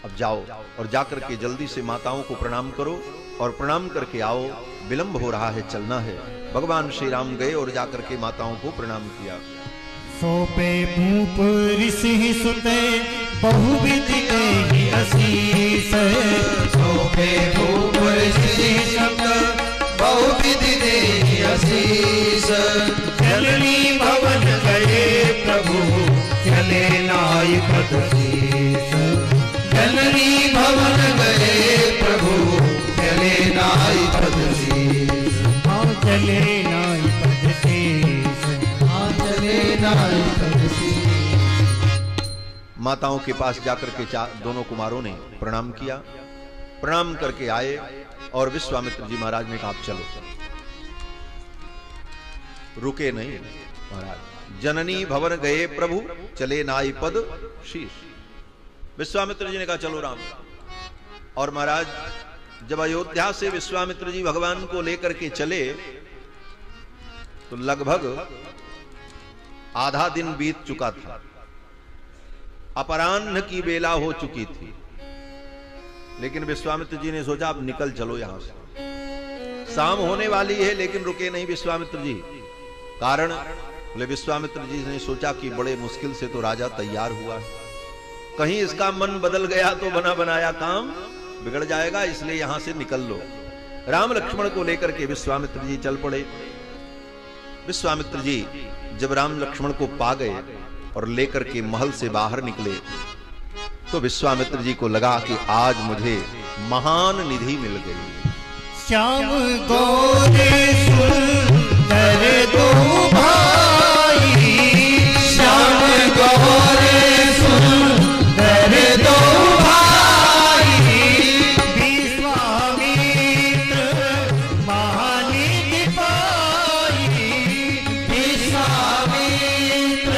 अब जाओ और जाकर के जल्दी से माताओं को प्रणाम करो और प्रणाम करके आओ, विलंब हो रहा है, चलना है। भगवान श्री राम गए और जाकर के माताओं को प्रणाम किया। सोपे भूप ऋषि सुते बहुविधि देहि असीस, सोपे भूप ऋषि सुते बहुविधि देहि असीस। जननी भवन गए प्रभु चले नाई पद शीस, जननी भवन गए प्रभु चले नाई पद शीस। हाँ चले नाई पद शीस, हाँ चले नाई पद शीस। माताओं के पास जाकर के दोनों कुमारों ने प्रणाम किया। प्रणाम करके आए और विश्वामित्र जी महाराज ने कहा, आप चलो। रुके नहीं महाराज। जननी भवन गए प्रभु चले नाई पद शीश। विश्वामित्र जी ने कहा, चलो राम। और महाराज जब अयोध्या से विश्वामित्र जी भगवान को लेकर के चले तो लगभग आधा दिन बीत चुका था, अपराह्न की बेला हो चुकी थी। लेकिन विश्वामित्र जी ने सोचा अब निकल चलो यहां से, शाम होने वाली है। लेकिन रुके नहीं विश्वामित्र जी। कारण बोले विश्वामित्र जी ने सोचा कि बड़े मुश्किल से तो राजा तैयार हुआ है, कहीं इसका मन बदल गया तो बना बनाया काम बिगड़ जाएगा, इसलिए यहां से निकल लो। राम लक्ष्मण को लेकर के विश्वामित्र जी चल पड़े। विश्वामित्र जी जब राम लक्ष्मण को पा गए और लेकर के महल से बाहर निकले तो विश्वामित्र जी को लगा कि आज मुझे महान निधि मिल गई। श्याम गोरे सुंदर दो भाई, श्याम गोरे सुंदर दो भाई, विश्वामित्र महानिधि पाई, विश्वामित्र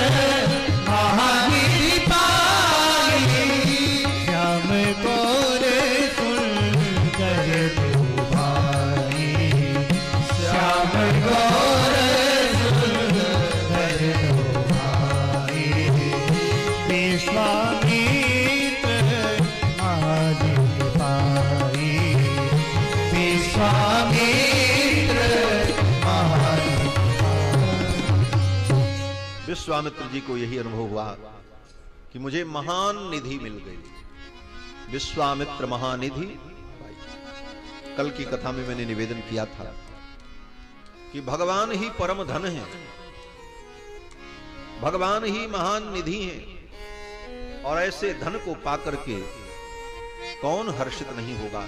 महानिधि पाई, श्याम गोरे सुंदर दो भाई, श्याम गोरे सुंदर दो भाई, विश्वामित्र महानिधि पाई, विश्वामित्र महानिधि पाई। विश्वामित्र जी को यही अनुभव हुआ कि मुझे महान निधि मिल गई। विश्वामित्र महानिधि। कल की कथा में मैंने निवेदन किया था कि भगवान ही परम धन है, भगवान ही महान निधि है, और ऐसे धन को पाकर के कौन हर्षित नहीं होगा।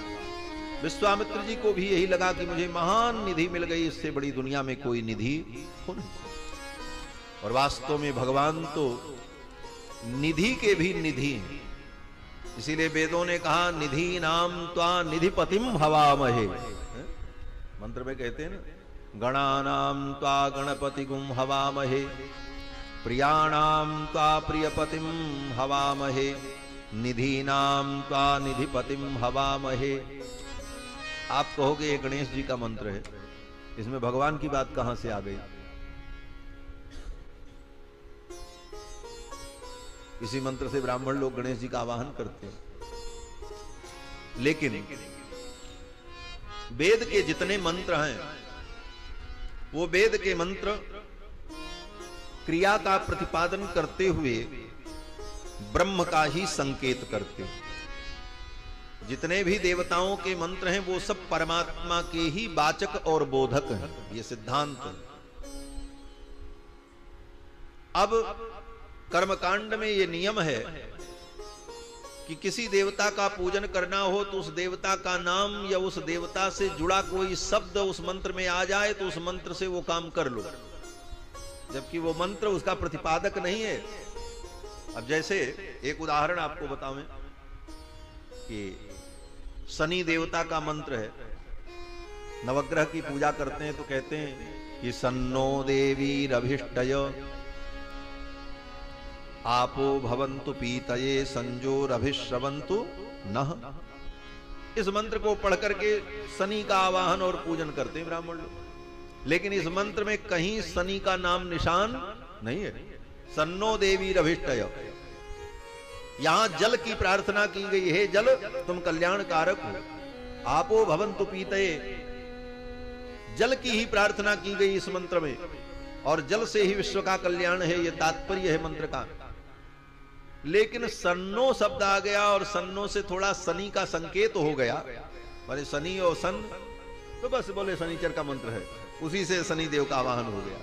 विश्वामित्र जी को भी यही लगा कि मुझे महान निधि मिल गई, इससे बड़ी दुनिया में कोई निधि हो नहीं। और वास्तव में भगवान तो निधि के भी निधि हैं। इसीलिए वेदों ने कहा निधि नाम त्वा निधिपतिम हवामहे। मंत्र में कहते हैं ना, गणानाम त्वा गणपतिगुम हवामहे, प्रियाणाम त्वा प्रियपतिम हवामहे, निधि नाम त्वा निधिपतिम हवामहे। आप कहोगे ये गणेश जी का मंत्र है, इसमें भगवान की बात कहां से आ गई? इसी मंत्र से ब्राह्मण लोग गणेश जी का आवाहन करते हैं। लेकिन वेद के जितने मंत्र हैं वो वेद के मंत्र क्रिया का प्रतिपादन करते हुए ब्रह्म का ही संकेत करते हैं। जितने भी देवताओं के मंत्र हैं वो सब परमात्मा के ही वाचक और बोधक हैं, ये सिद्धांत है। अब कर्मकांड में ये नियम है कि किसी देवता का पूजन करना हो तो उस देवता का नाम या उस देवता से जुड़ा कोई शब्द उस मंत्र में आ जाए तो उस मंत्र से वो काम कर लो, जबकि वो मंत्र उसका प्रतिपादक नहीं है। अब जैसे एक उदाहरण आपको बताऊं कि शनि देवता का मंत्र है, नवग्रह की पूजा करते हैं तो कहते हैं कि सन्नो देवी रभिष्टय आपो भवन्तु पीतये संजोरभिश्रवन्तु नः। इस मंत्र को पढ़ करके शनि का आवाहन और पूजन करते हैं ब्राह्मण लोग, लेकिन इस मंत्र में कहीं शनि का नाम निशान नहीं है। सन्नो देवी रभिष्टय, यहां जल की प्रार्थना की गई है, जल तुम कल्याण कारक हो। आपो भवन्तु पीतये, जल की ही प्रार्थना की गई इस मंत्र में, और जल से ही विश्व का कल्याण है, यह तात्पर्य है मंत्र का। लेकिन सन्नो शब्द आ गया और सन्नो से थोड़ा शनि का संकेत हो गया, शनि और सन तो बस बोले शनिचर का मंत्र है, उसी से शनि देव का आवाहन हो गया।